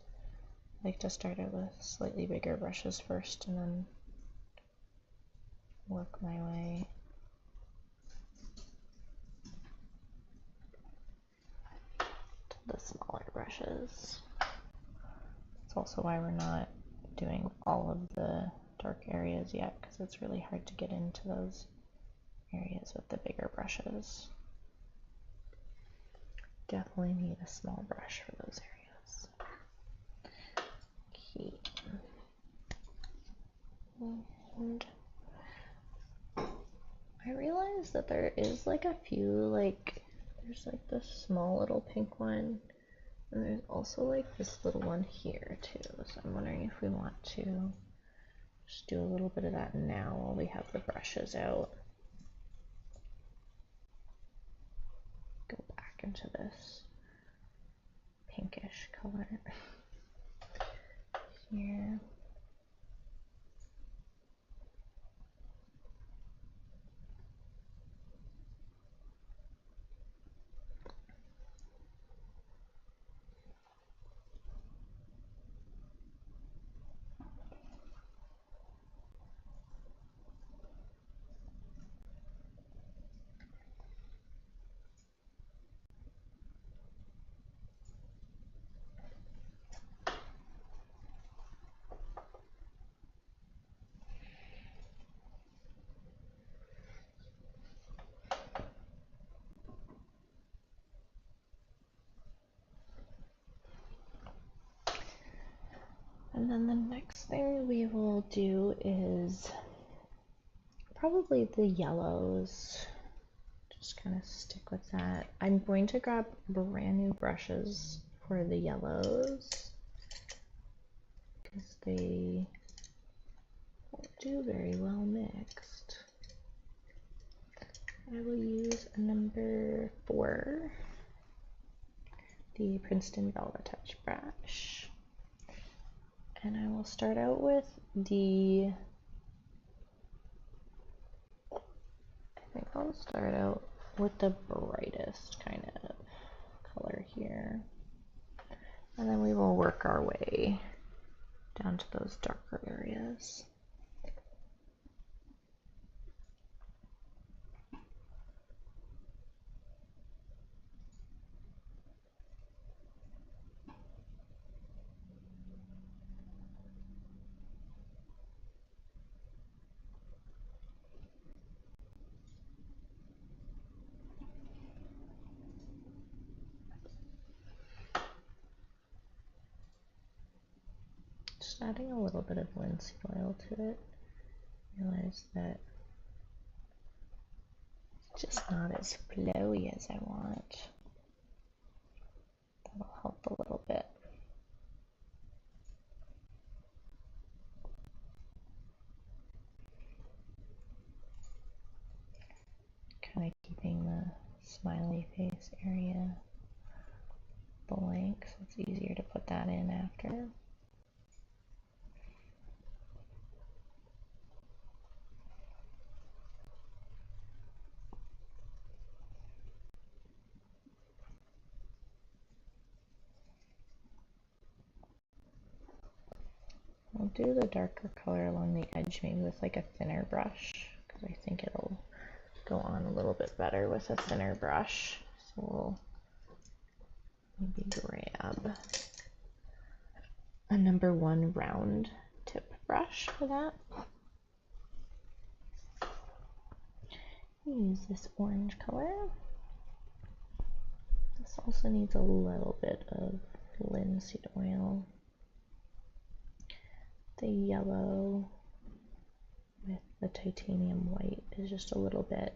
I like to start it with slightly bigger brushes first and then work my way. To the smaller brushes. That's also why we're not doing all of the dark areas yet, because it's really hard to get into those areas with the bigger brushes. Definitely need a small brush for those areas. Okay. And I realized that there is like a few, like, there's like this small little pink one, and there's also like this little one here too. So I'm wondering if we want to just do a little bit of that now while we have the brushes out. Go back into this pinkish color here. And then the next thing we will do is probably the yellows. Just kind of stick with that. I'm going to grab brand new brushes for the yellows because they won't do very well mixed. I will use a number 4, the Princeton Velvet Touch brush. And I will start out with I think I'll start out with the brightest kind of color here. And then we will work our way down to those darker areas. Just adding a little bit of linseed oil to it. Realize that it's just not as flowy as I want. That'll help a little bit. Kind of keeping the smiley face area blank, so it's easier to put that in after. I'll do the darker color along the edge maybe with like a thinner brush, because I think it'll go on a little bit better with a thinner brush. So we'll maybe grab a number 1 round tip brush for that. Use this orange color. This also needs a little bit of linseed oil. The yellow with the titanium white is just a little bit.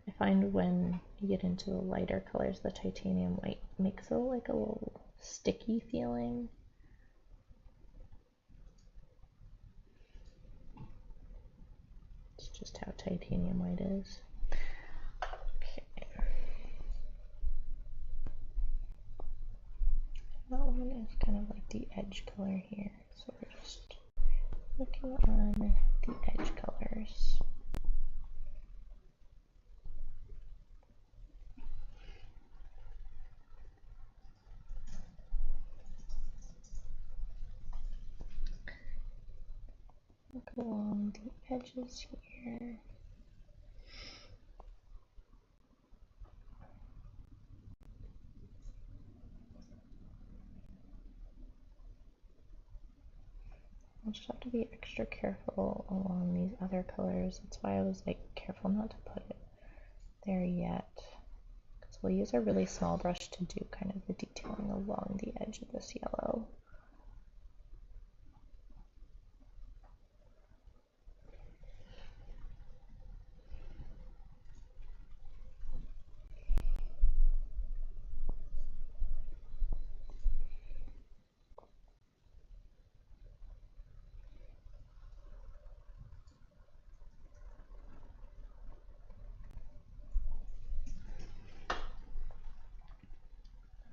I find when you get into the lighter colors, the titanium white makes it like a little sticky feeling. It's just how titanium white is. Okay. That one is kind of like the edge color here, so we're just looking on the edge colors. Look along the edges here. I'll just have to be extra careful along these other colors. That's why I was like careful not to put it there yet. Because we'll use a really small brush to do kind of the detailing along the edge of this yellow.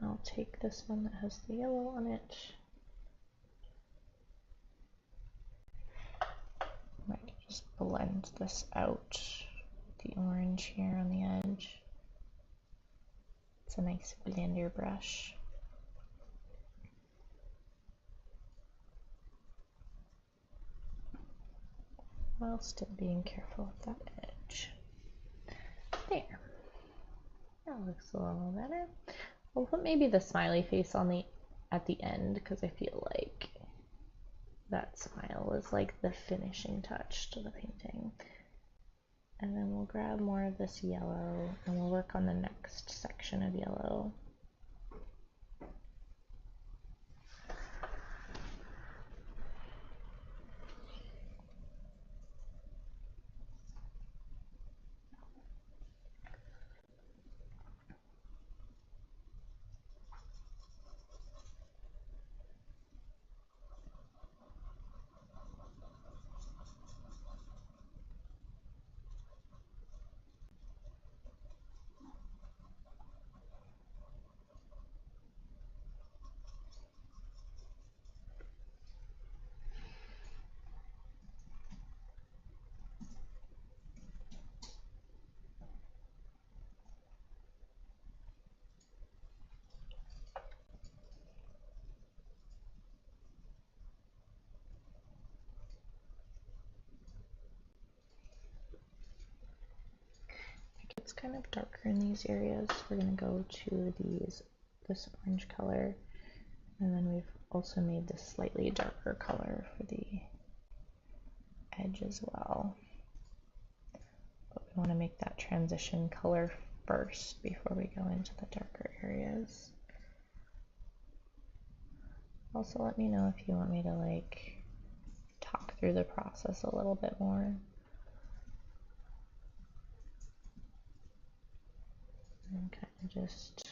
I'll take this one that has the yellow on it. I might just blend this out, the orange here on the edge. It's a nice blender brush. While still being careful with that edge. There. That looks a little better. We'll put maybe the smiley face on at the end, because I feel like that smile is like the finishing touch to the painting. And then we'll grab more of this yellow and we'll work on the next section of yellow. gets kind of darker in these areas, we're going to go to this orange color, and then we've also made this slightly darker color for the edge as well. But we want to make that transition color first before we go into the darker areas. Also, let me know if you want me to like talk through the process a little bit more. I'm kind of just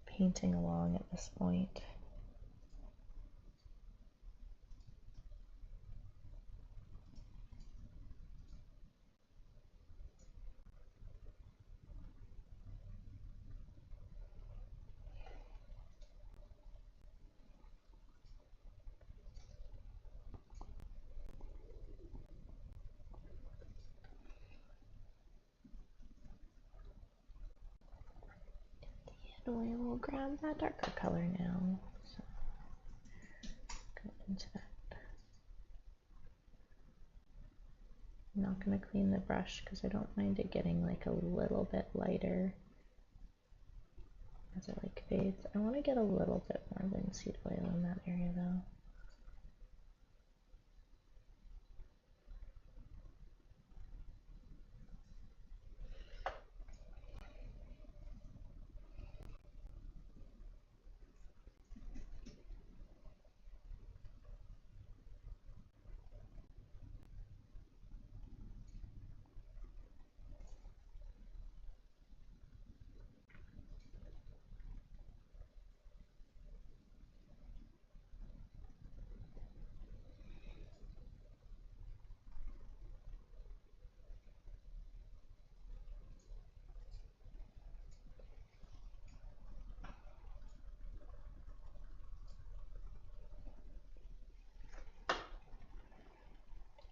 painting along at this point. And we will grab that darker color now. So go into that. I'm not going to clean the brush because I don't mind it getting like a little bit lighter as it like fades. I want to get a little bit more linseed oil in that area though.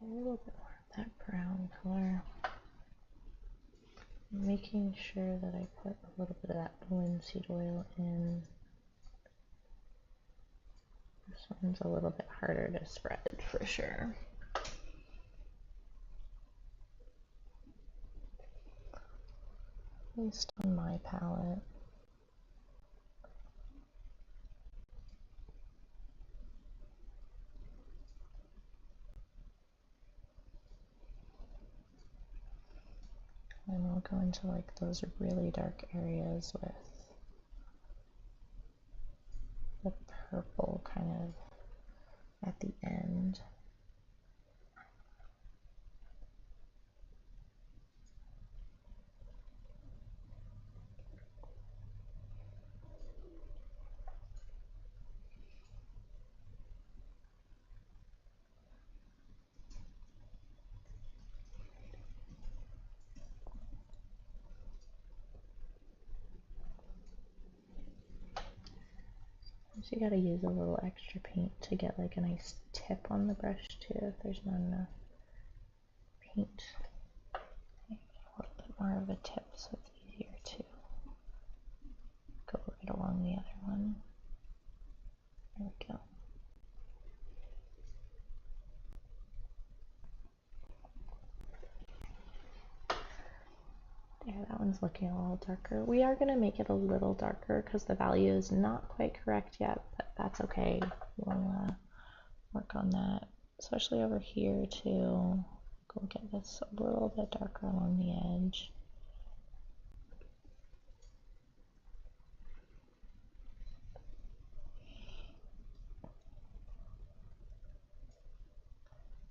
A little bit more of that brown color. Making sure that I put a little bit of that linseed oil in. This one's a little bit harder to spread for sure. At least on my palette. And we'll go into like those really dark areas with the purple kind of at the end. So you gotta use a little extra paint to get like a nice tip on the brush too if there's not enough paint. Maybe a little bit more of a tip so it's easier to go right along the other one. There we go. There, that one's looking a little darker. We are going to make it a little darker because the value is not quite correct yet, but that's okay. We'll work on that, especially over here too. Go get this a little bit darker along the edge.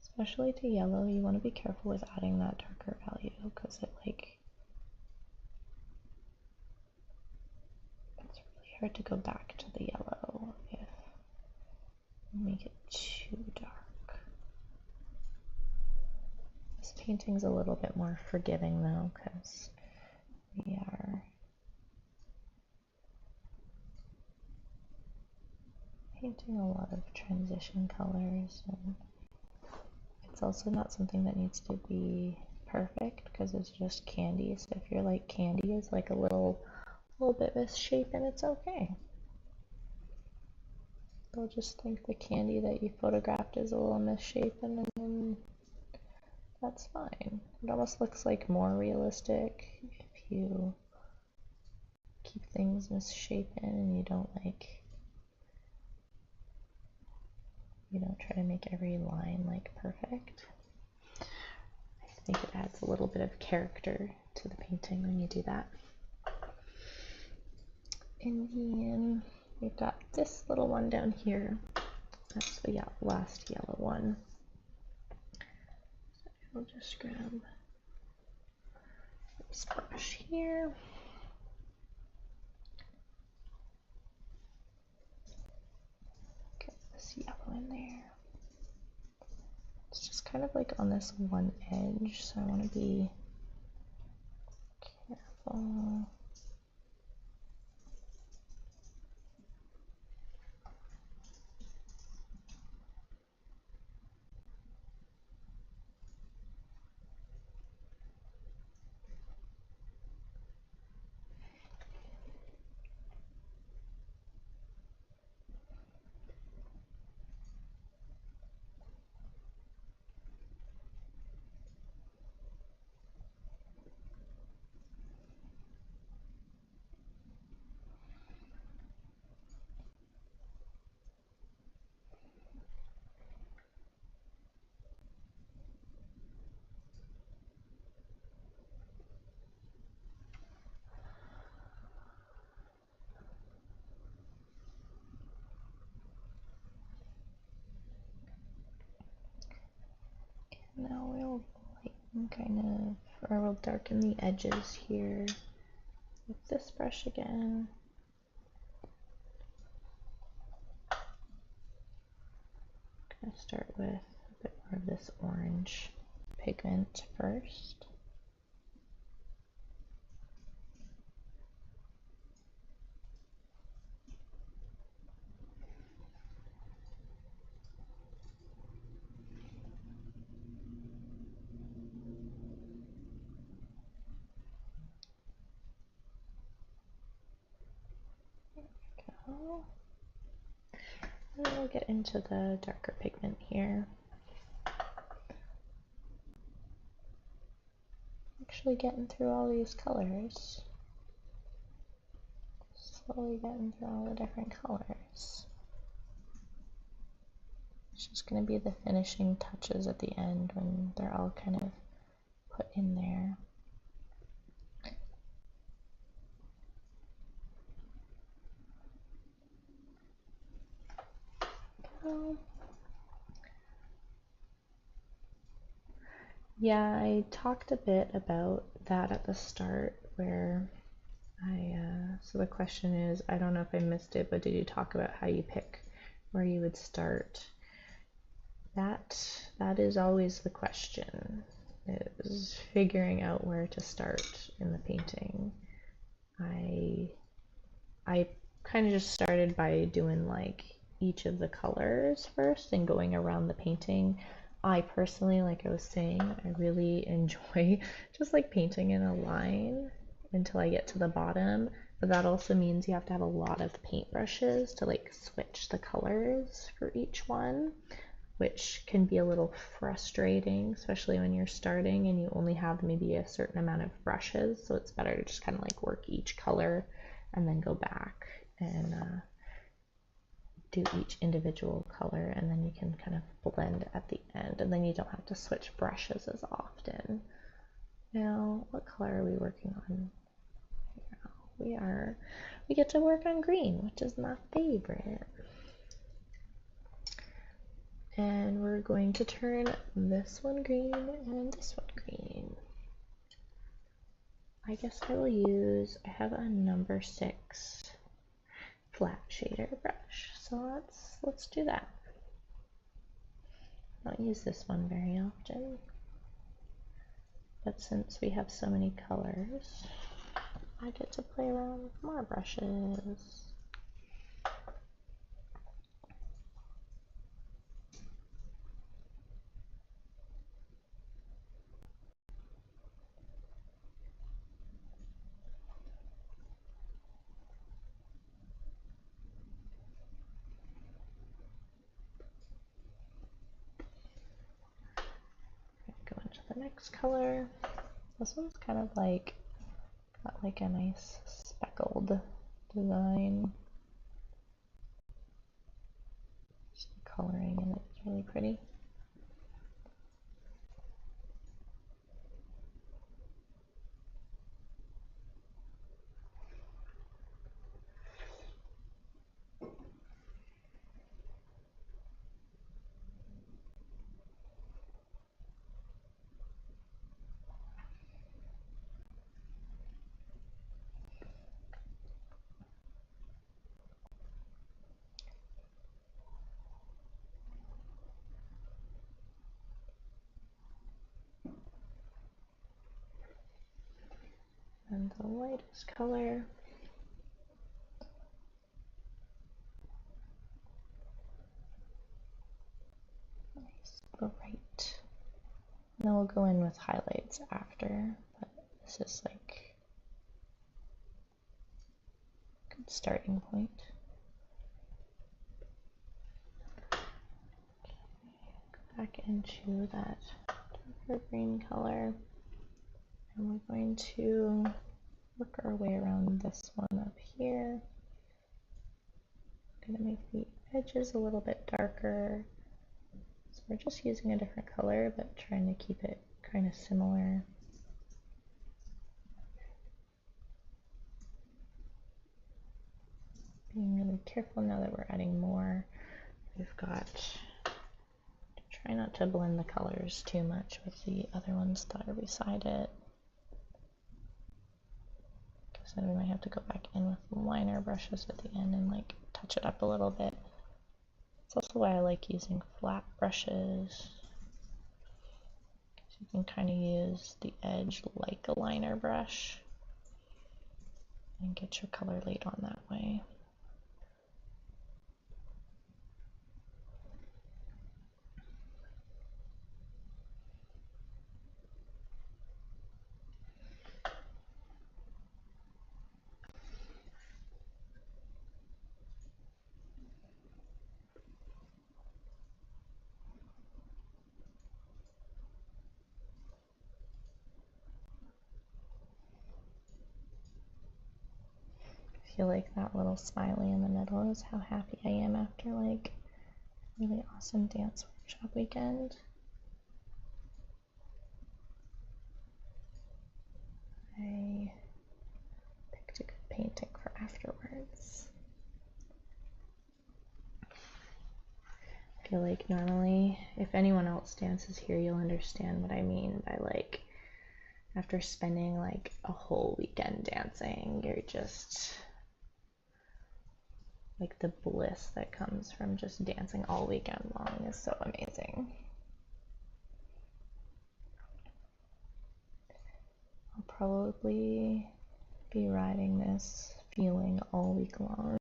Especially to yellow, you want to be careful with adding that darker value because it's really hard to go back to the yellow if you make it too dark. This painting's a little bit more forgiving though because we are painting a lot of transition colors, and it's also not something that needs to be perfect because it's just candy. So if you're like candy is like a little bit misshapen, it's okay. They'll just think the candy that you photographed is a little misshapen, and then that's fine. It almost looks like more realistic if you keep things misshapen and you don't try to make every line like perfect. I think it adds a little bit of character to the painting when you do that. And then we've got this little one down here. That's the last yellow one. So I'll just grab this brush here. Get this yellow in there. It's just kind of like on this one edge, so I want to be careful. Now we'll lighten or we'll darken the edges here with this brush again. I'm gonna start with a bit more of this orange pigment first. And then we'll get into the darker pigment here. Actually getting through all these colors. Slowly getting through all the different colors. It's just going to be the finishing touches at the end when they're all kind of put in there. Yeah, I talked a bit about that at the start where so the question is, I don't know if I missed it, but did you talk about how you pick where you would start? That is always the question, is figuring out where to start in the painting. I kind of just started by doing like each of the colors first and going around the painting. I personally, like I was saying, I really enjoy just like painting in a line until I get to the bottom, but that also means you have to have a lot of paintbrushes to like switch the colors for each one, which can be a little frustrating, especially when you're starting and you only have maybe a certain amount of brushes. So it's better to just kind of like work each color and then go back and do each individual color, and then you can kind of blend at the end, and then you don't have to switch brushes as often. Now, what color are we working on? We get to work on green, which is my favorite. And we're going to turn this one green and this one green. I guess I have a number 6 flat shader brush, so let's do that. I don't use this one very often, but since we have so many colors, I get to play around with more brushes. Go into the the next color. This one's kind of like, got like a nice speckled design. Just the coloring in it is really pretty. And the lightest color. Nice bright. And then we'll go in with highlights after, but this is like a good starting point. Okay, go back into that darker green color. And we're going to work our way around this one up here. I'm going to make the edges a little bit darker. So we're just using a different color, but trying to keep it kind of similar. Being really careful now that we're adding more. We've got to try not to blend the colors too much with the other ones that are beside it. So we might have to go back in with liner brushes at the end and like touch it up a little bit. That's also why I like using flat brushes. You can kind of use the edge like a liner brush and get your color laid on that way. I feel like that little smiley in the middle is how happy I am after like a really awesome dance workshop weekend. I picked a good painting for afterwards. I feel like normally if anyone else dances here, you'll understand what I mean by like after spending like a whole weekend dancing, you're just like the bliss that comes from just dancing all weekend long is so amazing. I'll probably be riding this feeling all week long.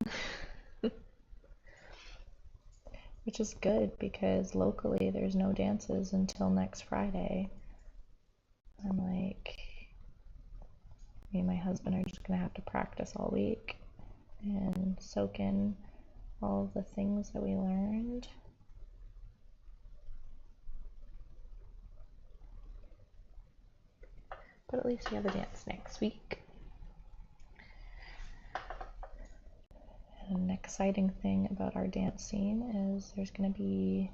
Which is good because locally there's no dances until next Friday. I'm like, me and my husband are just gonna have to practice all week and soak in all of the things that we learned. But at least we have a dance next week. And an exciting thing about our dance scene is there's going to be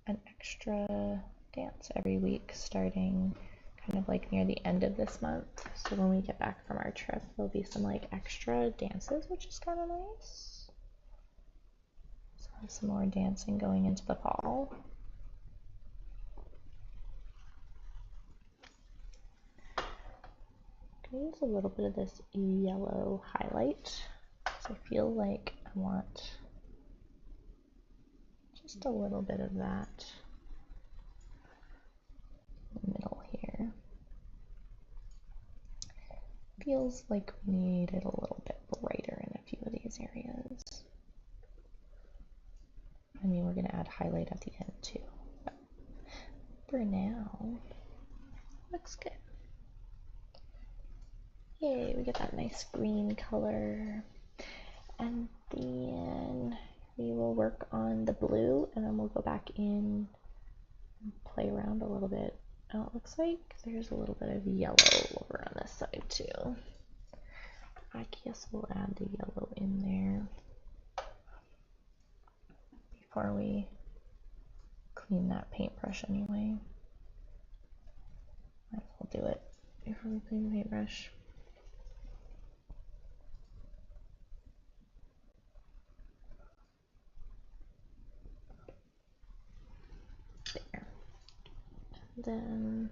an extra dance every week starting kind of like near the end of this month. So when we get back from our trip, there'll be some like extra dances, which is kind of nice. So we'll have some more dancing going into the fall. I'm going to use a little bit of this yellow highlight. So I feel like I want just a little bit of that in the middle here. Feels like we need it a little bit brighter in a few of these areas. I mean, we're going to add highlight at the end too. But for now, looks good. Yay, we get that nice green color. And then we will work on the blue and then we'll go back in and play around a little bit Oh, it looks like there's a little bit of yellow over on this side too. I guess we'll add the yellow in there before we clean that paintbrush anyway. Might as well do it before we clean the paintbrush. There. And then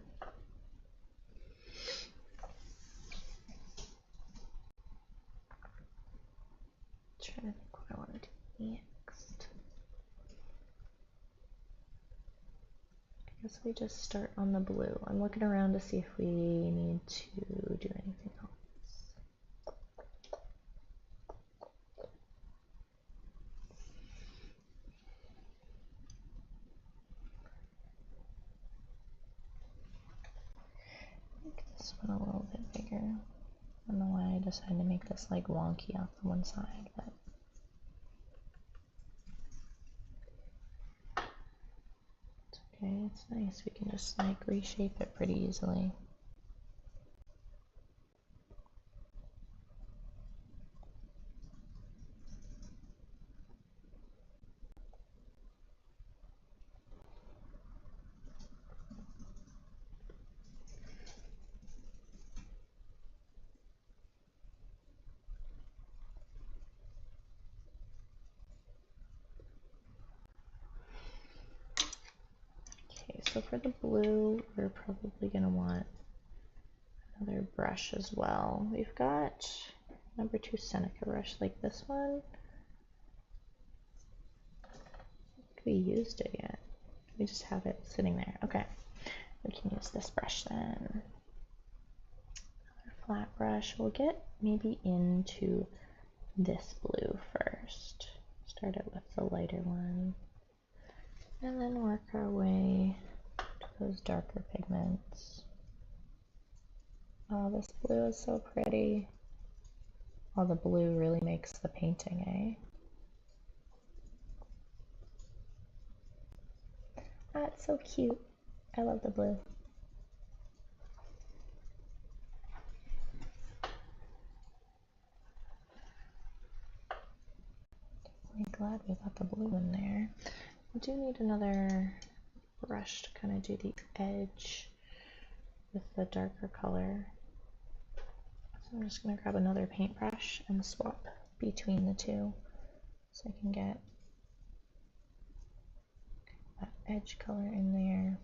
trying to think what I want to do next. I guess we just start on the blue. I'm looking around to see if we need to do anything else. Make this one a little bit bigger. I don't know why I decided to make this like wonky off the one side, but it's okay, it's nice. We can just like reshape it pretty easily. Okay, so for the blue, we're probably going to want another brush as well. We've got number 2 Seneca brush like this one. I don't think we used it yet. We just have it sitting there. Okay, we can use this brush then. Another flat brush. We'll get maybe into this blue first. Start it with the lighter one. And then work our way to those darker pigments. Oh, this blue is so pretty. Oh, the blue really makes the painting, eh? Ah, it's so cute. I love the blue. I'm glad we got the blue in there. We do need another brush to kind of do the edge with the darker color. So I'm just going to grab another paintbrush and swap between the two so I can get that edge color in there.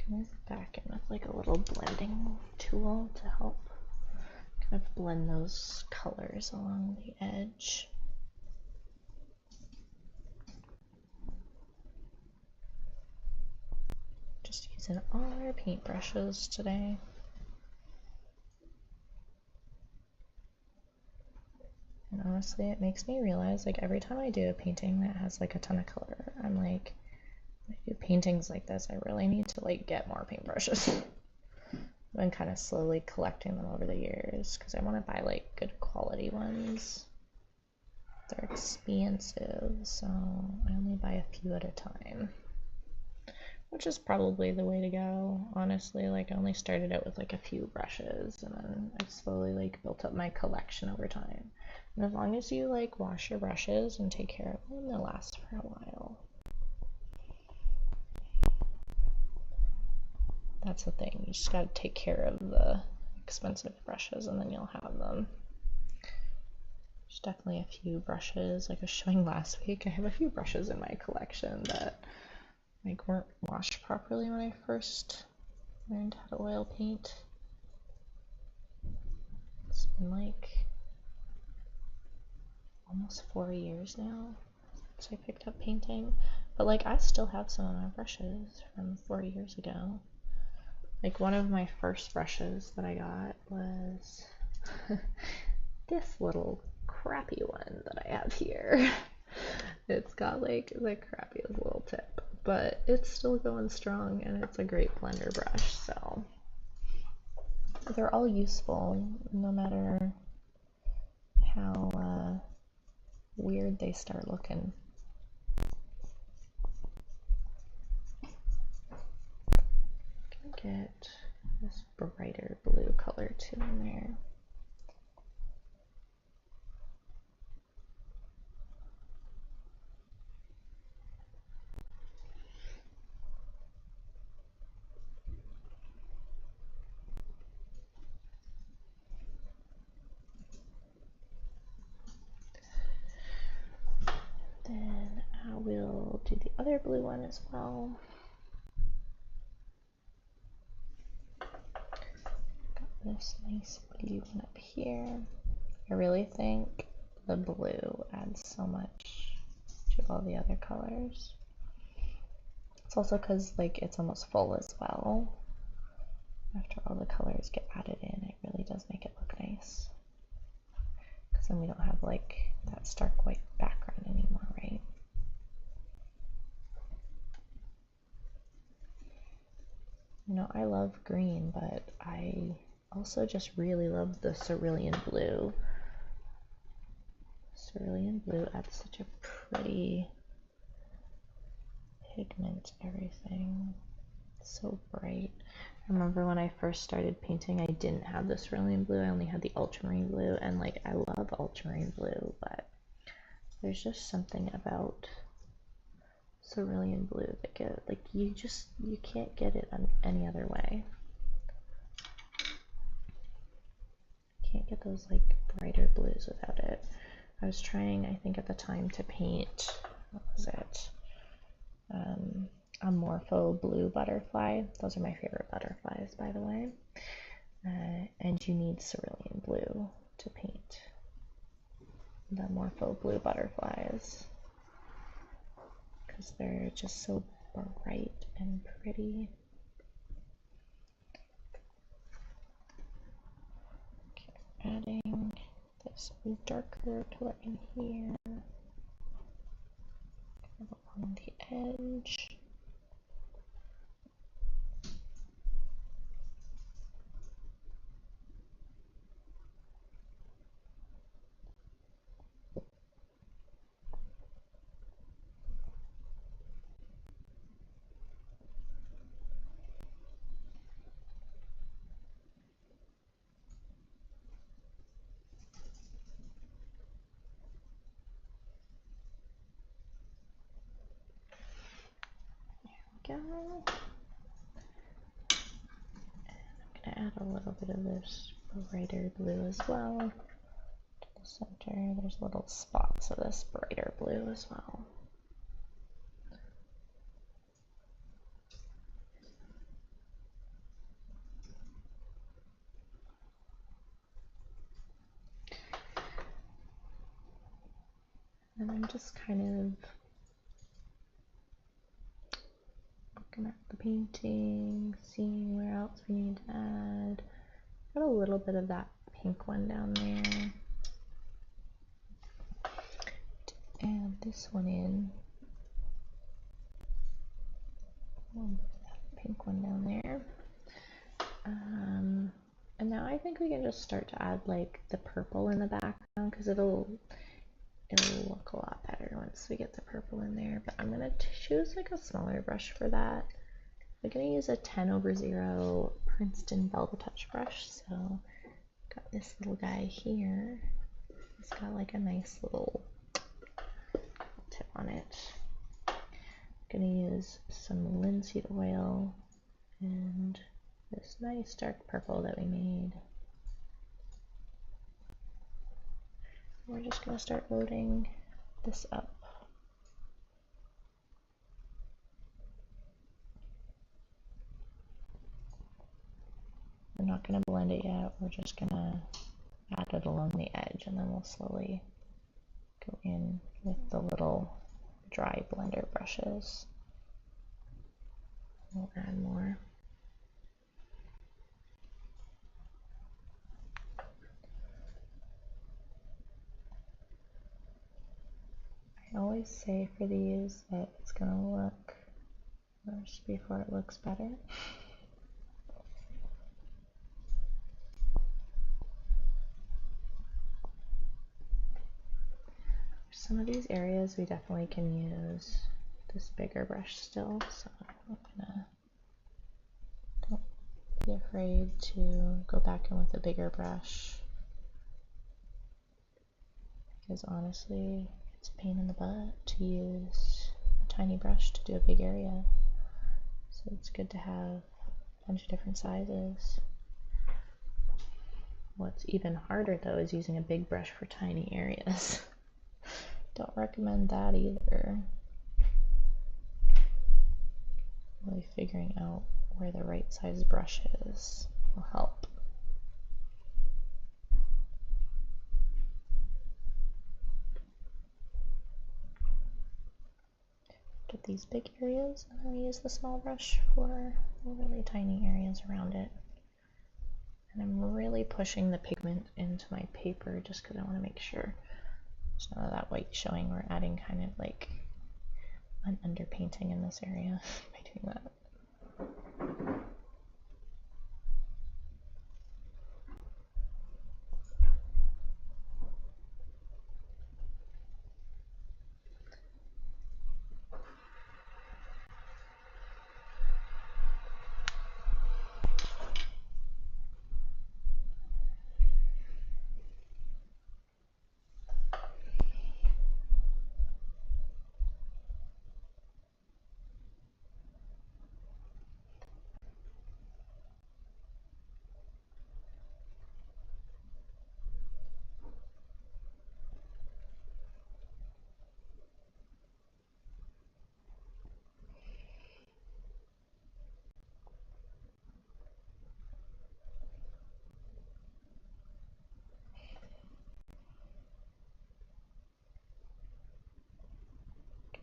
Move back in with like a little blending tool to help kind of blend those colors along the edge. Just using all our paintbrushes today. And honestly, it makes me realize like every time I do a painting that has like a ton of color, I'm like, when I do paintings like this, I really need to like get more paintbrushes. I've been kind of slowly collecting them over the years because I want to buy like good quality ones. They're expensive, so I only buy a few at a time, which is probably the way to go, honestly. Like I only started out with like a few brushes and then I've slowly like built up my collection over time. And as long as you like wash your brushes and take care of them, they'll last for a while. that's the thing. You just gotta take care of the expensive brushes and then you'll have them. There's definitely a few brushes, like I was showing last week, I have a few brushes in my collection that like weren't washed properly when I first learned how to oil paint. It's been like almost 4 years now since I picked up painting, but like I still have some of my brushes from 4 years ago. Like one of my first brushes that I got was this little crappy one that I have here. It's got like the crappiest little tip, but it's still going strong and it's a great blender brush, so they're all useful no matter how weird they start looking. Get this brighter blue color too in there. Then I will do the other blue one as well. This nice blue one up here. I really think the blue adds so much to all the other colors. It's also because like it's almost full as well. After all the colors get added in, it really does make it look nice. Because then we don't have like that stark white background anymore, right? You know, I love green, but I also just really love the cerulean blue. Cerulean blue adds such a pretty pigment to everything. It's so bright. I remember when I first started painting, I didn't have the cerulean blue. I only had the ultramarine blue, and like I love ultramarine blue, but there's just something about cerulean blue that get like you can't get it any other way. Can't get those like brighter blues without it. I was trying, I think at the time, to paint, what was it? A morpho blue butterfly. Those are my favorite butterflies, by the way. And you need cerulean blue to paint the morpho blue butterflies because they're just so bright and pretty. Okay, adding this darker color in here, kind of along the edge. Go. And I'm gonna add a little bit of this brighter blue as well to the center. There's little spots of this brighter blue as well. And I'm just kind of looking at the painting, seeing where else we need to add. Got a little bit of that pink one down there. Add this one in. A little bit of that pink one down there. And now I think we can just start to add like the purple in the background because it'll look a lot better once we get the purple in there. But I'm gonna choose like a smaller brush for that. I'm gonna use a 10/0 Princeton Velvet Touch brush. So got this little guy here. It's got like a nice little tip on it. I'm gonna use some linseed oil and this nice dark purple that we made. We're just going to start loading this up. We're not going to blend it yet, we're just going to add it along the edge, and then we'll slowly go in with the little dry blender brushes. We'll add more. I always say for these that it's going to look worse before it looks better. For some of these areas we definitely can use this bigger brush still, so I'm gonna, don't be afraid to go back in with a bigger brush, because honestly it's a pain in the butt to use a tiny brush to do a big area, so it's good to have a bunch of different sizes. What's even harder though is using a big brush for tiny areas. Don't recommend that either. Really figuring out where the right size brush is will help. Get these big areas and then we use the small brush for really tiny areas around it. And I'm really pushing the pigment into my paper just because I want to make sure there's none of that white showing. We're adding kind of like an underpainting in this area by doing that.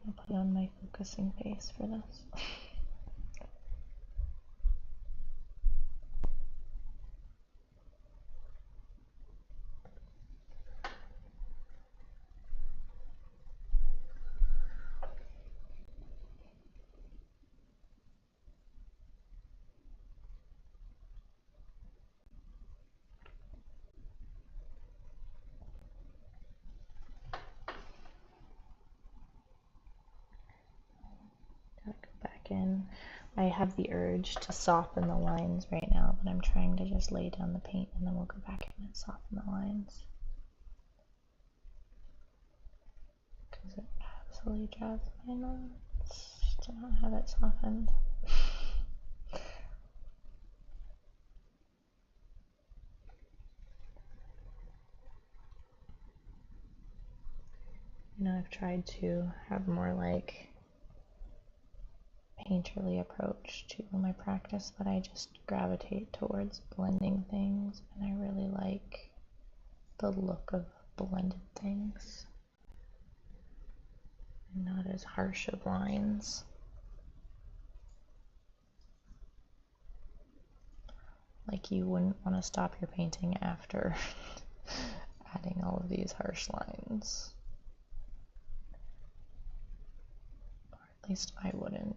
I'll put on my focusing face for this. Gotta go back in. I have the urge to soften the lines right now, but I'm trying to just lay down the paint and then we'll go back in and soften the lines. Because it absolutely drives me nuts to not have it softened. You know, I've tried to have more like painterly approach to my practice, but I just gravitate towards blending things, and I really like the look of blended things and not as harsh of lines. Like you wouldn't want to stop your painting after adding all of these harsh lines. Or at least I wouldn't.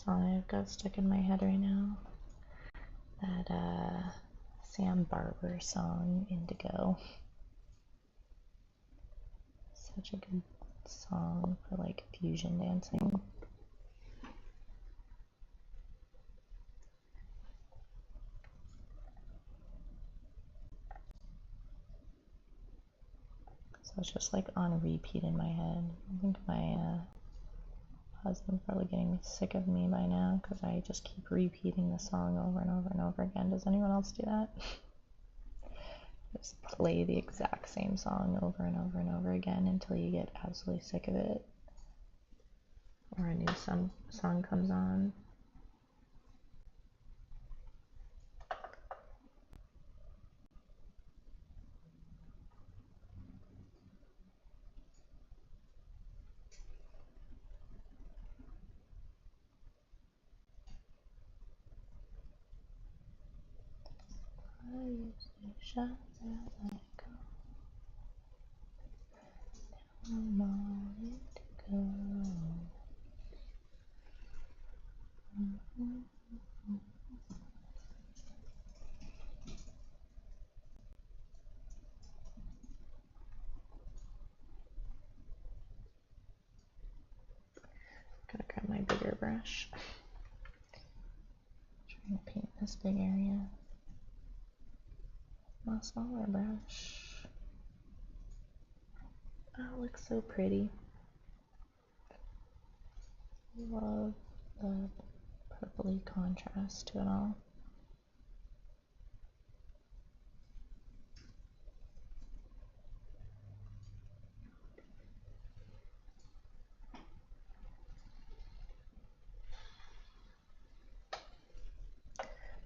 song I've got stuck in my head right now. That Sam Barber song, Indigo. Such a good song for like fusion dancing. So it's just like on repeat in my head. I think my husband's probably getting sick of me by now because I just keep repeating the song over and over and over again. Does anyone else do that? Just play the exact same song over and over and over again until you get absolutely sick of it. Or a new song comes on. I used to shine like a I'm all indigo. Gotta grab my bigger brush. Trying to paint this big area. My smaller brush. Oh, it looks so pretty. Love the purpley contrast to it all.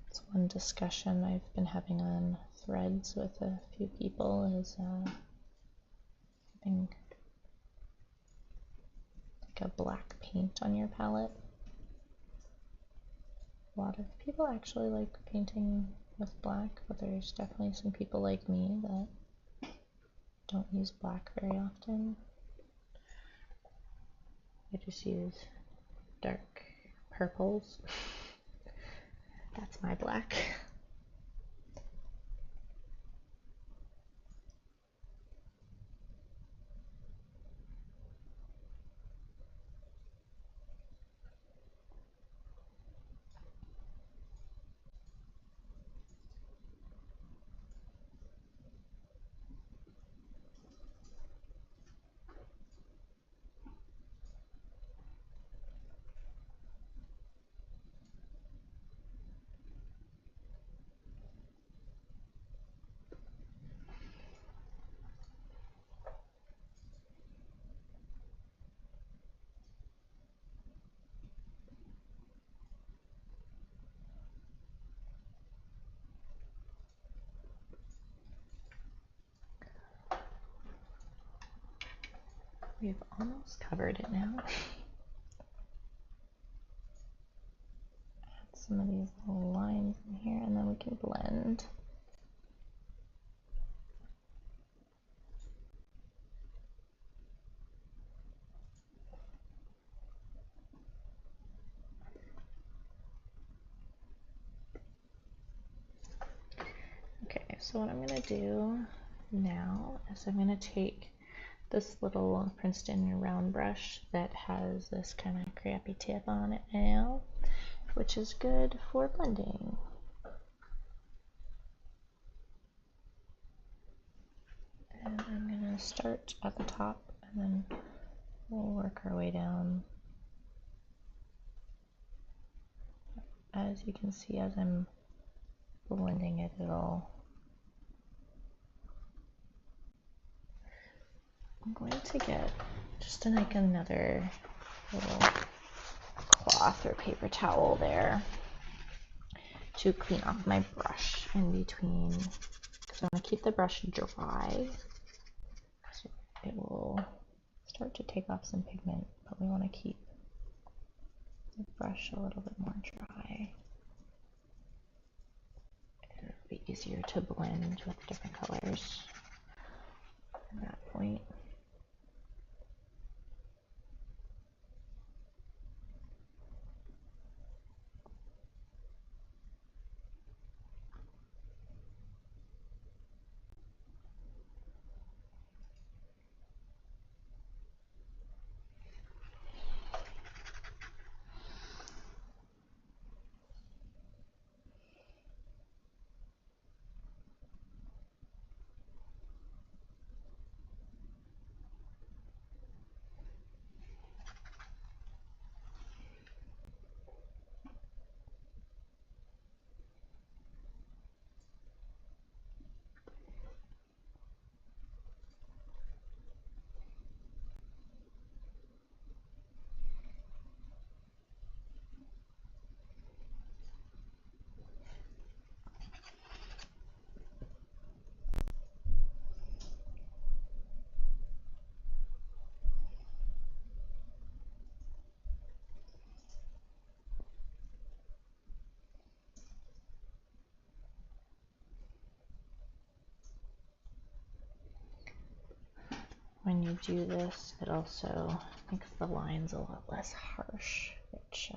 It's one discussion I've been having on Threads with a few people is having like a black paint on your palette. A lot of people actually like painting with black, but there's definitely some people like me that don't use black very often. I just use dark purples. That's my black. We've almost covered it now. Add some of these little lines in here and then we can blend. Okay, so what I'm going to do now is I'm going to take this little Princeton round brush that has this kind of crappy tip on it now, which is good for blending. And I'm going to start at the top and then we'll work our way down. As you can see, as I'm blending it, I'm going to get just like another little cloth or paper towel there to clean off my brush in between, because I want to keep the brush dry. So it will start to take off some pigment, but we want to keep the brush a little bit more dry. It'll be easier to blend with different colors at that point. when you do this, it also makes the lines a lot less harsh, which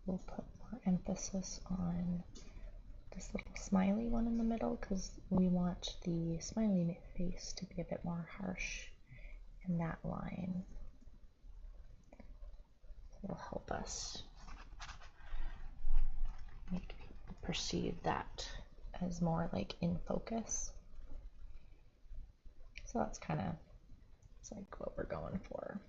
will put more emphasis on this little smiley one in the middle, because we want the smiley face to be a bit more harsh in that line. It'll help us make people perceive that as more like in focus. So that's kind of, it's like what we're going for.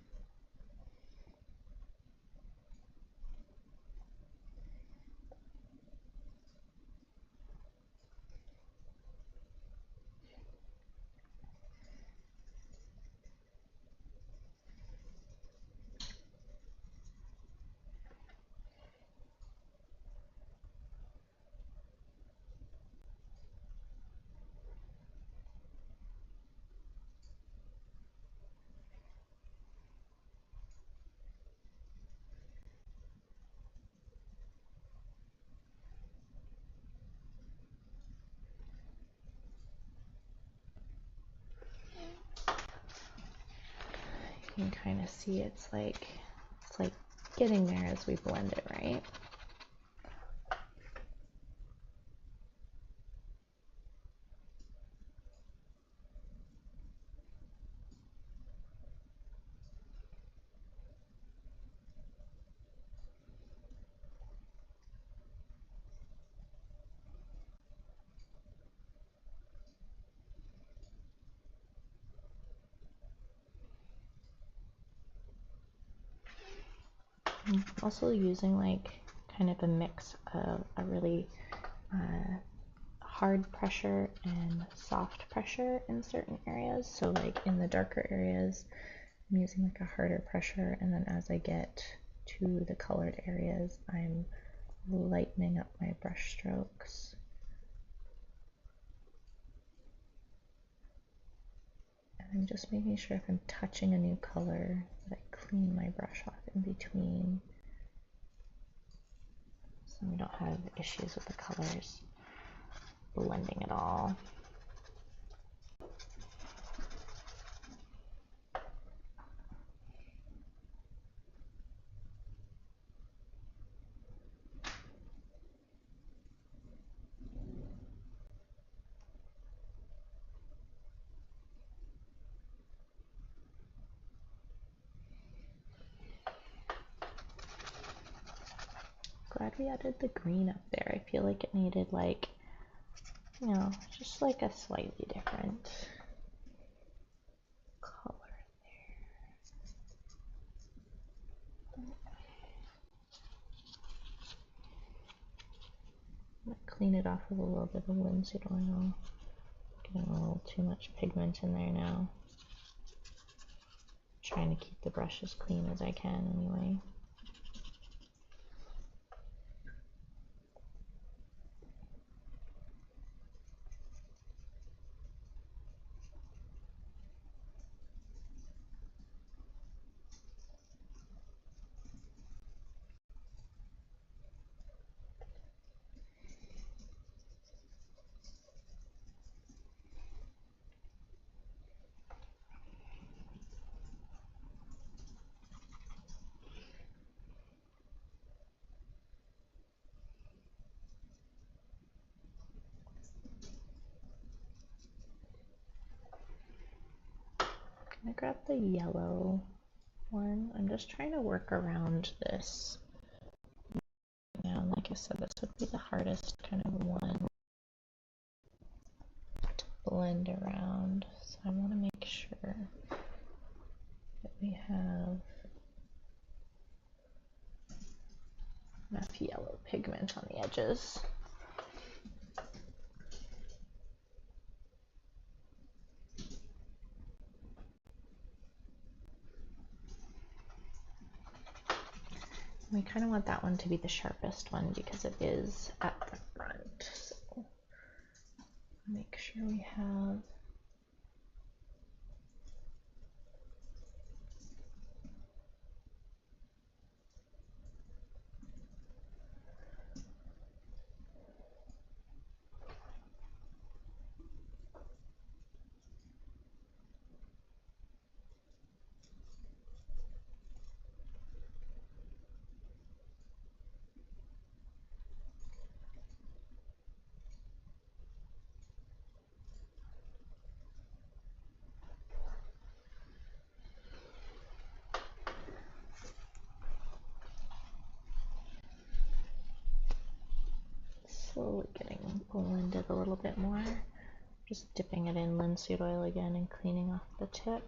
You can kind of see it's like getting there as we blend it, right? I'm also using like kind of a mix of a really hard pressure and soft pressure in certain areas. So like in the darker areas, I'm using like a harder pressure, and then as I get to the colored areas, I'm lightening up my brush strokes. And I'm just making sure if I'm touching a new color that I clean my brush off in between, so we don't have issues with the colors blending at all. Glad we added the green up there. I feel like it needed like, you know, just like a slightly different color there. I'm gonna clean it off with a little bit of linseed oil. Getting a little too much pigment in there now. Trying to keep the brush as clean as I can anyway. I'm gonna grab the yellow one. I'm just trying to work around this. Now, like I said, this would be the hardest kind of one to blend around. So I want to make sure that we have enough yellow pigment on the edges. We kind of want that one to be the sharpest one because it is at the front. So make sure we have slowly getting blended a little bit more. Just dipping it in linseed oil again and cleaning off the tip.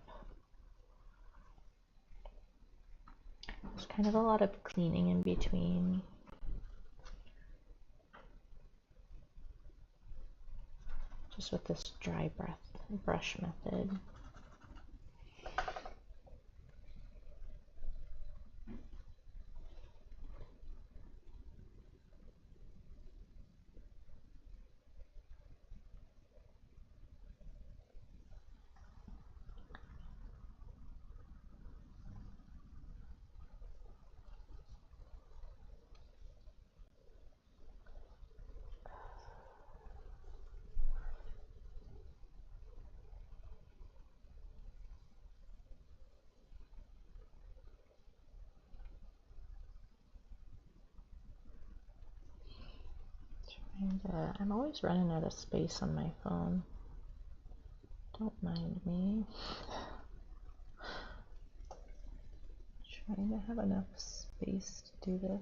There's kind of a lot of cleaning in between. Just with this dry brush method. I'm always running out of space on my phone. Don't mind me. Trying to have enough space to do this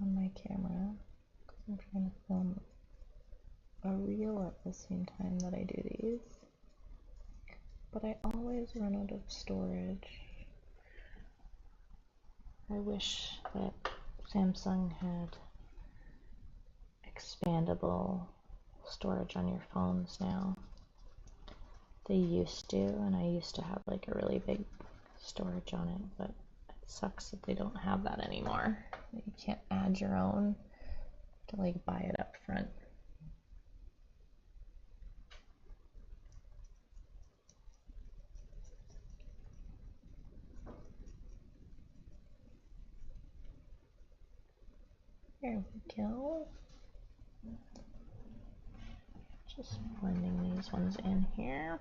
on my camera. I'm trying to film a reel at the same time that I do these. But I always run out of storage. I wish that Samsung had expandable storage on your phones now. They used to, and I used to have like a really big storage on it, but it sucks that they don't have that anymore. You can't add your own, to like buy it up front. There we go. Just blending these ones in here.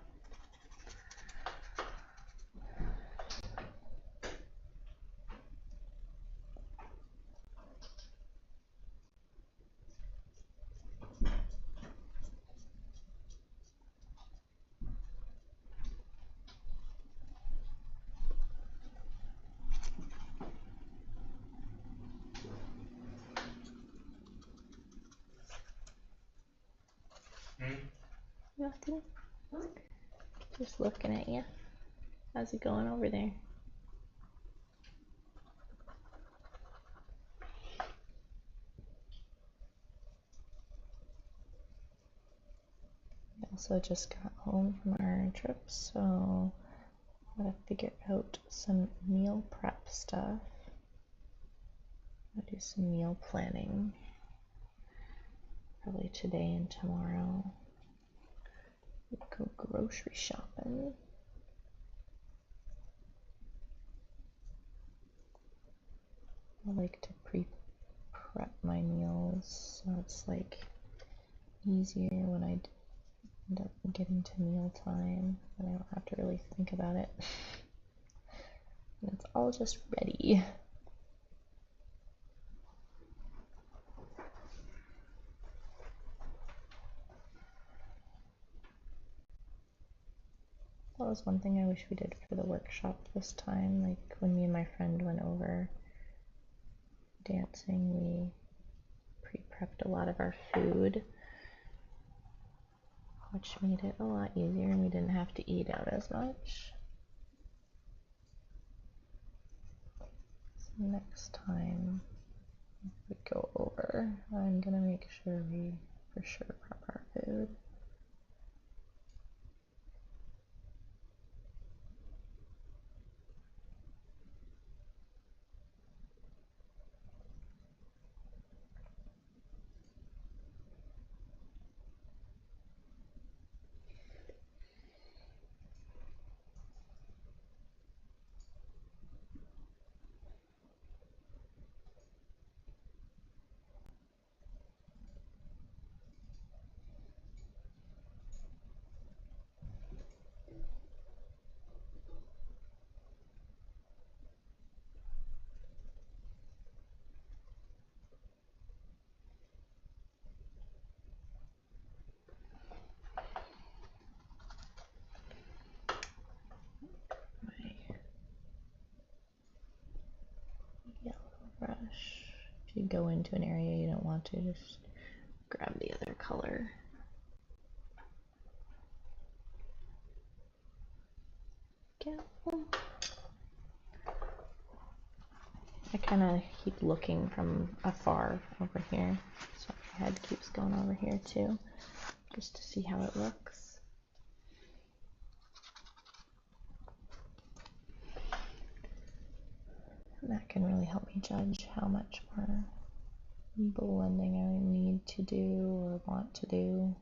Nothing. Just looking at you. How's it going over there? I also just got home from our trip, so I gotta figure out some meal prep stuff. I'll do some meal planning. Probably today and tomorrow. Go grocery shopping. I like to pre-prep my meals so it's like easier when I end up getting to meal time and I don't have to really think about it. And it's all just ready. That was one thing I wish we did for the workshop this time. Like when me and my friend went over dancing, we pre-prepped a lot of our food, which made it a lot easier and we didn't have to eat out as much. So next time we go over, I'm gonna make sure we for sure prep our food. If you go into an area you don't want to, just grab the other color. I kind of keep looking from afar over here, so my head keeps going over here too, just to see how it looks. And that can really help me judge how much more blending I need to do or want to do.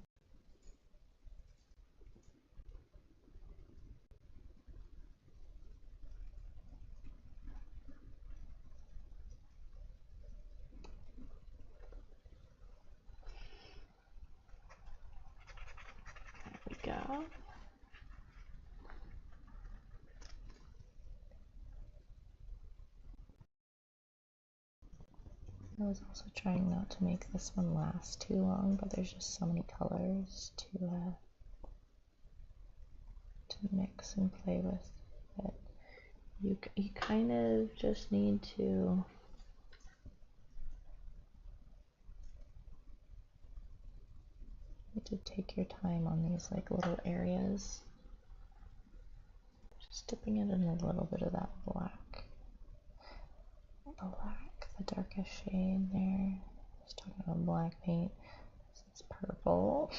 There we go. I was also trying not to make this one last too long, but there's just so many colors to mix and play with that you kind of just need to take your time on these like little areas. Just dipping it in a little bit of that black, the darkest shade there. I was talking about black paint. This is purple.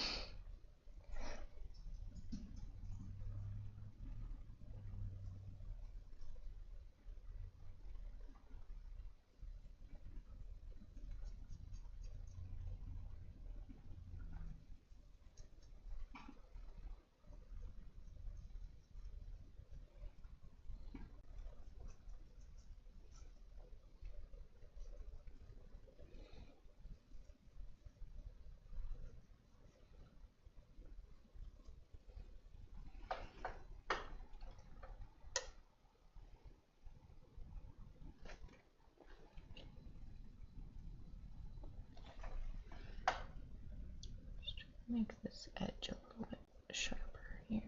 Make this edge a little bit sharper here.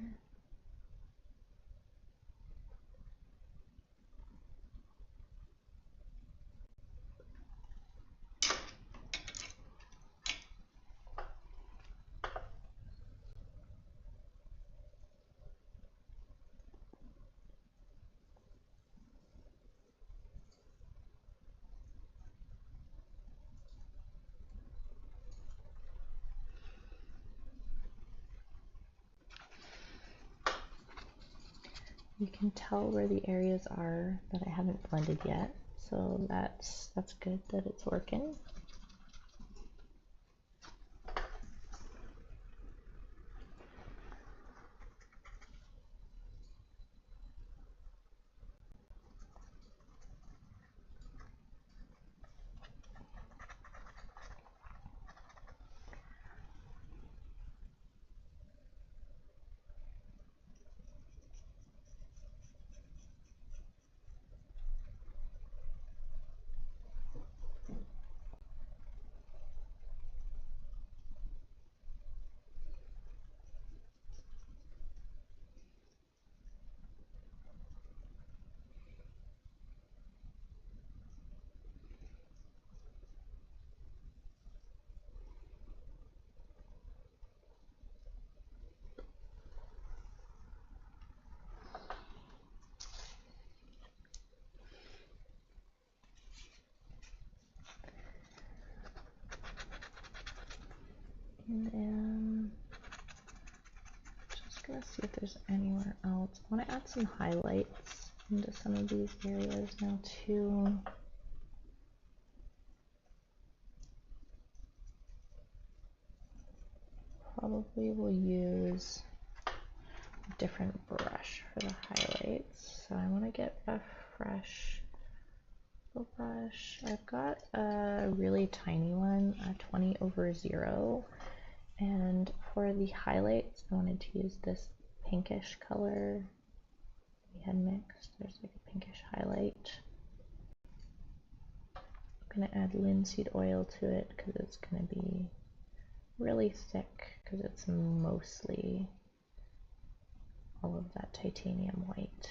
You can tell where the areas are that I haven't blended yet, so that's good that it's working. And then just gonna see if there's anywhere else. I want to add some highlights into some of these areas now too. Probably will use a different brush for the highlights. So I want to get a fresh brush. I've got a really tiny one, a 20/0. And for the highlights, I wanted to use this pinkish color we had mixed. There's like a pinkish highlight. I'm going to add linseed oil to it because it's going to be really thick because it's mostly all of that titanium white.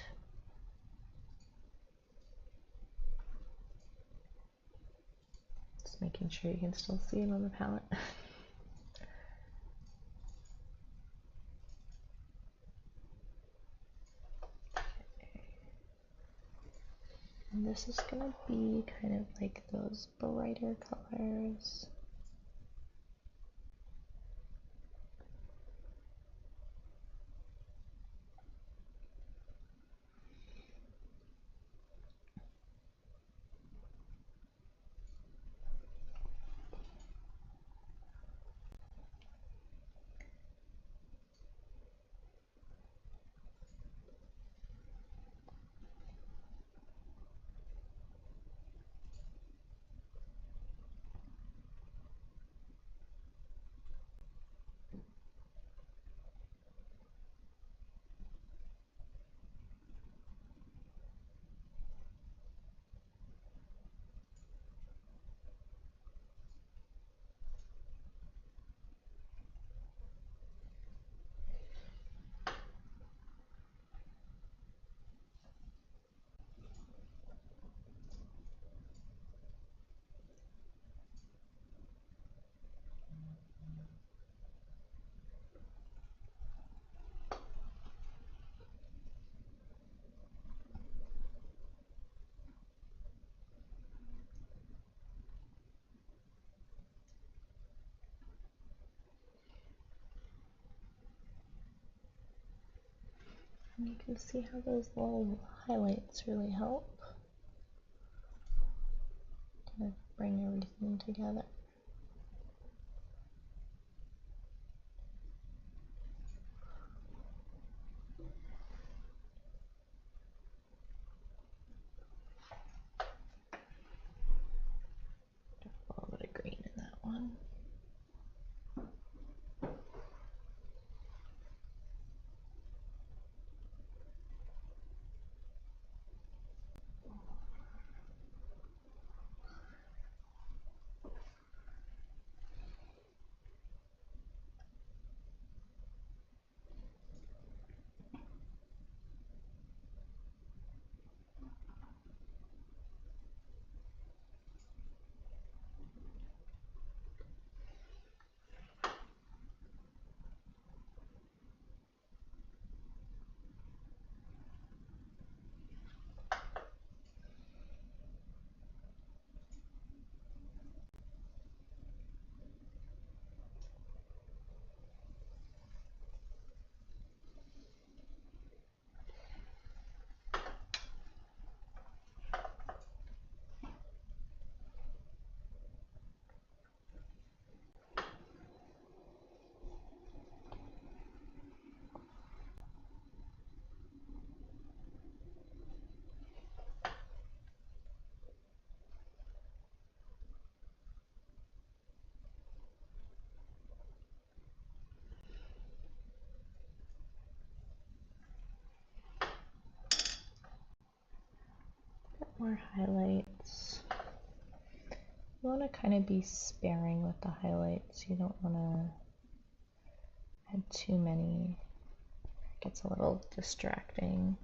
making sure you can still see it on the palette. And this is gonna be kind of like those brighter colors. And you can see how those little highlights really help kind of bring everything together. A little bit of green in that one. More highlights. You want to kind of be sparing with the highlights. You don't want to add too many. It gets a little distracting.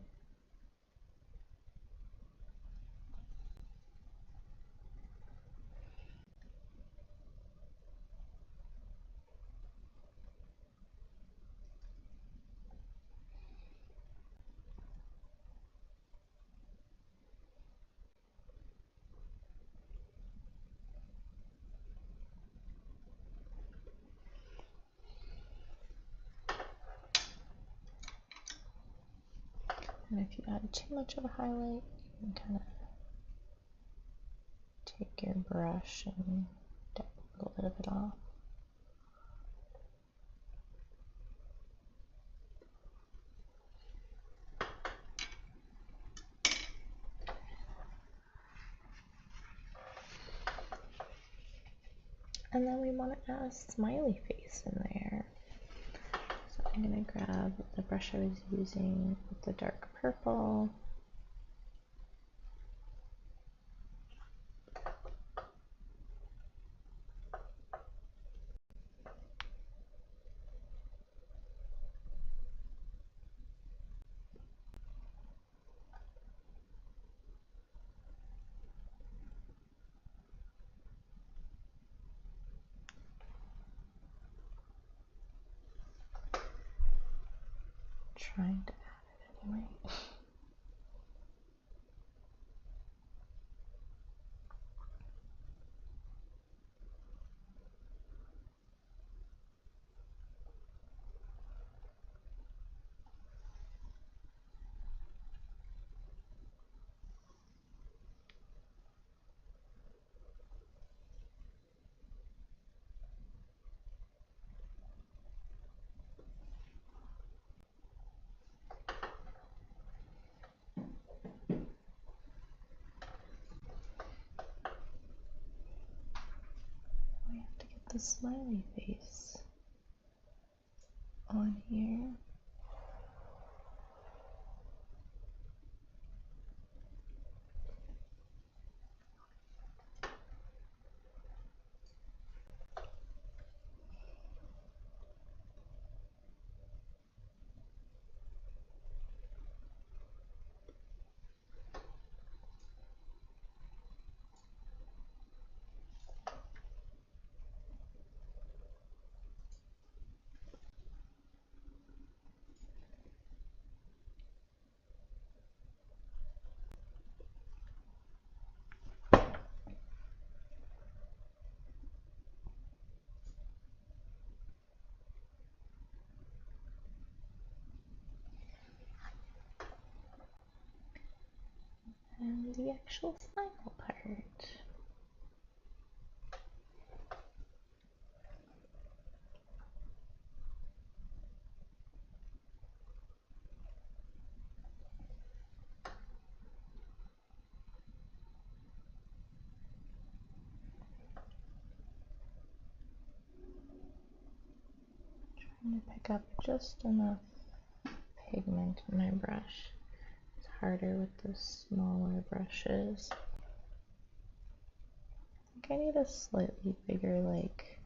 And if you add too much of a highlight, you can kind of take your brush and dab a little bit of it off. And then we want to add a smiley face in there. So I'm going to grab the brush I was using with the dark purple. trying to add it anyway. We have to get the smiley face on here. And the actual smile part. Trying to pick up just enough pigment in my brush. It's harder with the smaller brushes. I think I need a slightly bigger like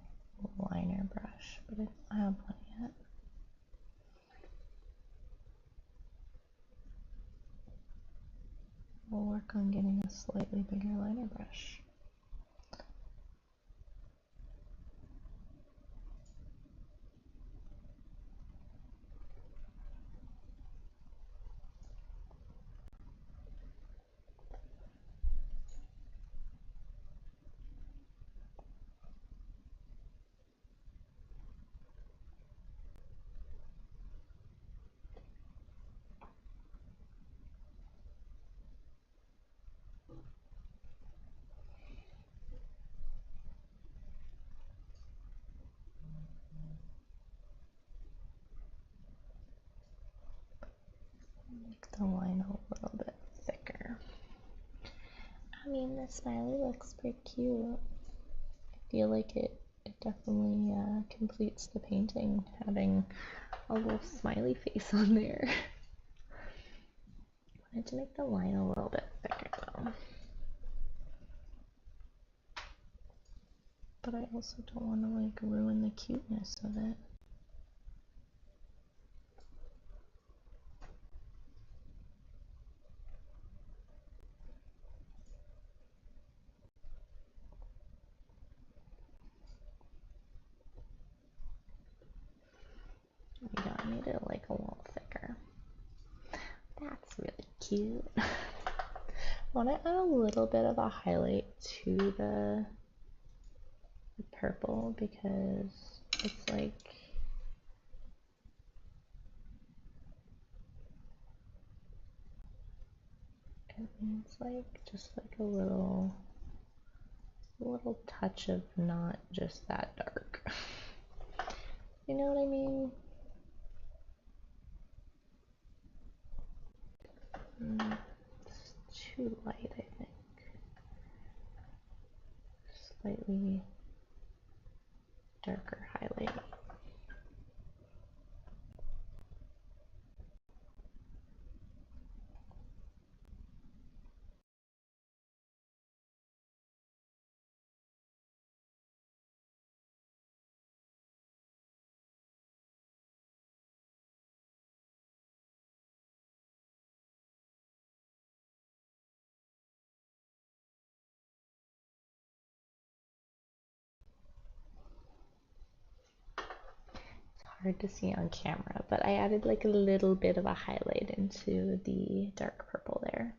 liner brush, but I don't have one yet. We'll work on getting a slightly bigger liner brush. Make the line a little bit thicker. I mean, the smiley looks pretty cute. I feel like it definitely completes the painting, having a little smiley face on there. Wanted to make the line a little bit thicker though. But I also don't want to like ruin the cuteness of it. Yeah, I need it like a little thicker. That's really cute. I want to add a little bit of a highlight to the purple because it's like it needs like just like a little touch of not just that dark. You know what I mean? It's too light, I think. Slightly darker highlight. hard to see on camera, but I added like a little bit of a highlight into the dark purple there.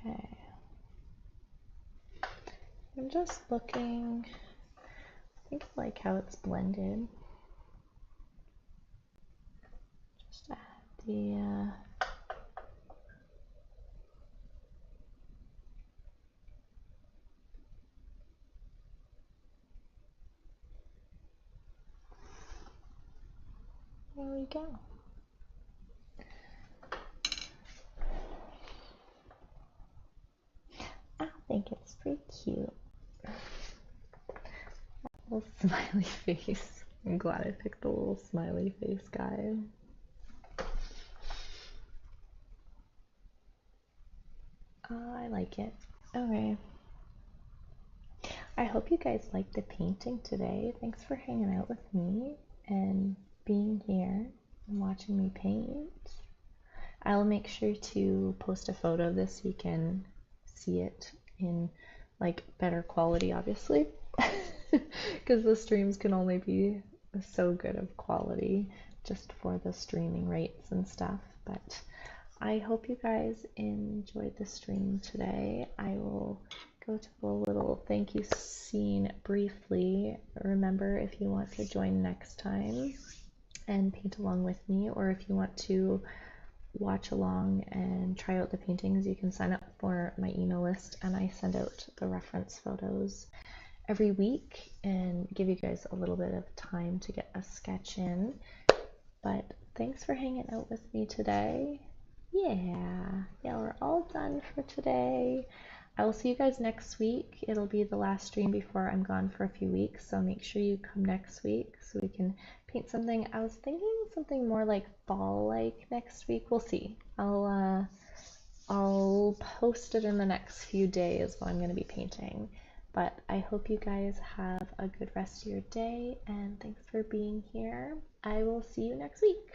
Okay. I'm just looking, I think I like how it's blended. Just add the there we go. I think it's pretty cute. Little smiley face. I'm glad I picked the little smiley face guy. I like it. Okay. I hope you guys liked the painting today. Thanks for hanging out with me and being here and watching me paint. I'll make sure to post a photo of this so you can see it in like better quality, obviously, because the streams can only be so good of quality just for the streaming rates and stuff. But I hope you guys enjoyed the stream today. I will go to a little thank you scene briefly. Remember, if you want to join next time and paint along with me, or if you want to watch along and try out the paintings, you can sign up for my email list, and I send out the reference photos every week and give you guys a little bit of time to get a sketch in. But thanks for hanging out with me today. Yeah, we're all done for today. I will see you guys next week. It'll be the last stream before I'm gone for a few weeks, so make sure you come next week so we can paint something. I was thinking something more like fall-like next week. We'll see. I'll post it in the next few days what I'm going to be painting. But I hope you guys have a good rest of your day, and thanks for being here. I will see you next week.